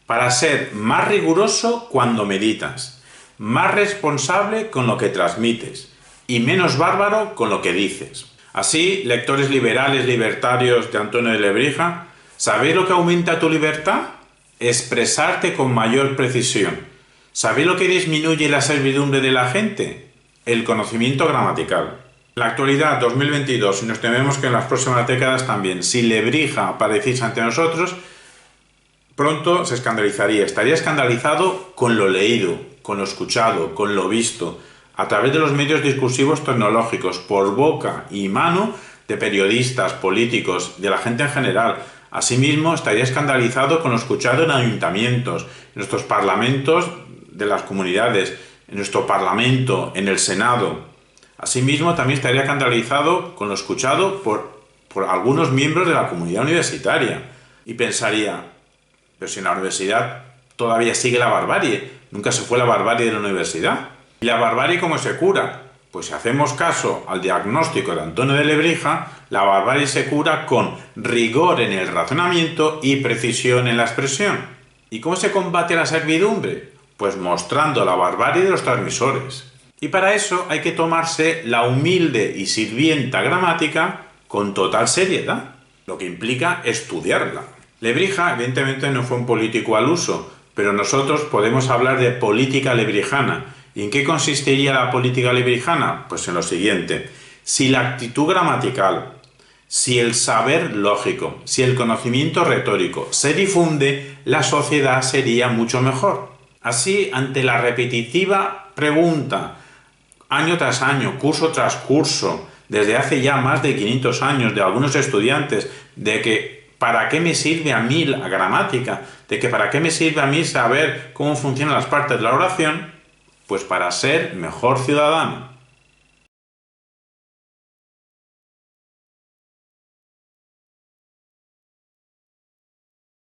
Speaker 1: para ser más riguroso cuando meditas, más responsable con lo que transmites y menos bárbaro con lo que dices. Así, lectores liberales, libertarios de Antonio de Lebrija, ¿sabéis lo que aumenta tu libertad? Expresarte con mayor precisión. ¿Sabéis lo que disminuye la servidumbre de la gente? El conocimiento gramatical. En la actualidad, 2022, y nos tememos que en las próximas décadas también, si Lebrija apareciese ante nosotros, pronto se escandalizaría. Estaría escandalizado con lo leído, con lo escuchado, con lo visto, a través de los medios discursivos tecnológicos, por boca y mano de periodistas, políticos, de la gente en general. Asimismo, estaría escandalizado con lo escuchado en ayuntamientos, en nuestros parlamentos de las comunidades, en nuestro parlamento, en el Senado. Asimismo, también estaría escandalizado con lo escuchado por algunos miembros de la comunidad universitaria. Y pensaría, pero si en la universidad todavía sigue la barbarie, nunca se fue la barbarie de la universidad. ¿Y la barbarie cómo se cura? Pues si hacemos caso al diagnóstico de Antonio de Lebrija, la barbarie se cura con rigor en el razonamiento y precisión en la expresión. ¿Y cómo se combate la servidumbre? Pues mostrando la barbarie de los transmisores. Y para eso hay que tomarse la humilde y sirvienta gramática con total seriedad, lo que implica estudiarla. Lebrija, evidentemente, no fue un político al uso, pero nosotros podemos hablar de política lebrijana. ¿Y en qué consistiría la política lebrijana? Pues en lo siguiente: si la actitud gramatical, si el saber lógico, si el conocimiento retórico se difunde, la sociedad sería mucho mejor. Así, ante la repetitiva pregunta, año tras año, curso tras curso, desde hace ya más de 500 años, de algunos estudiantes, de que ¿para qué me sirve a mí la gramática? De que ¿para qué me sirve a mí saber cómo funcionan las partes de la oración? Pues para ser mejor ciudadano.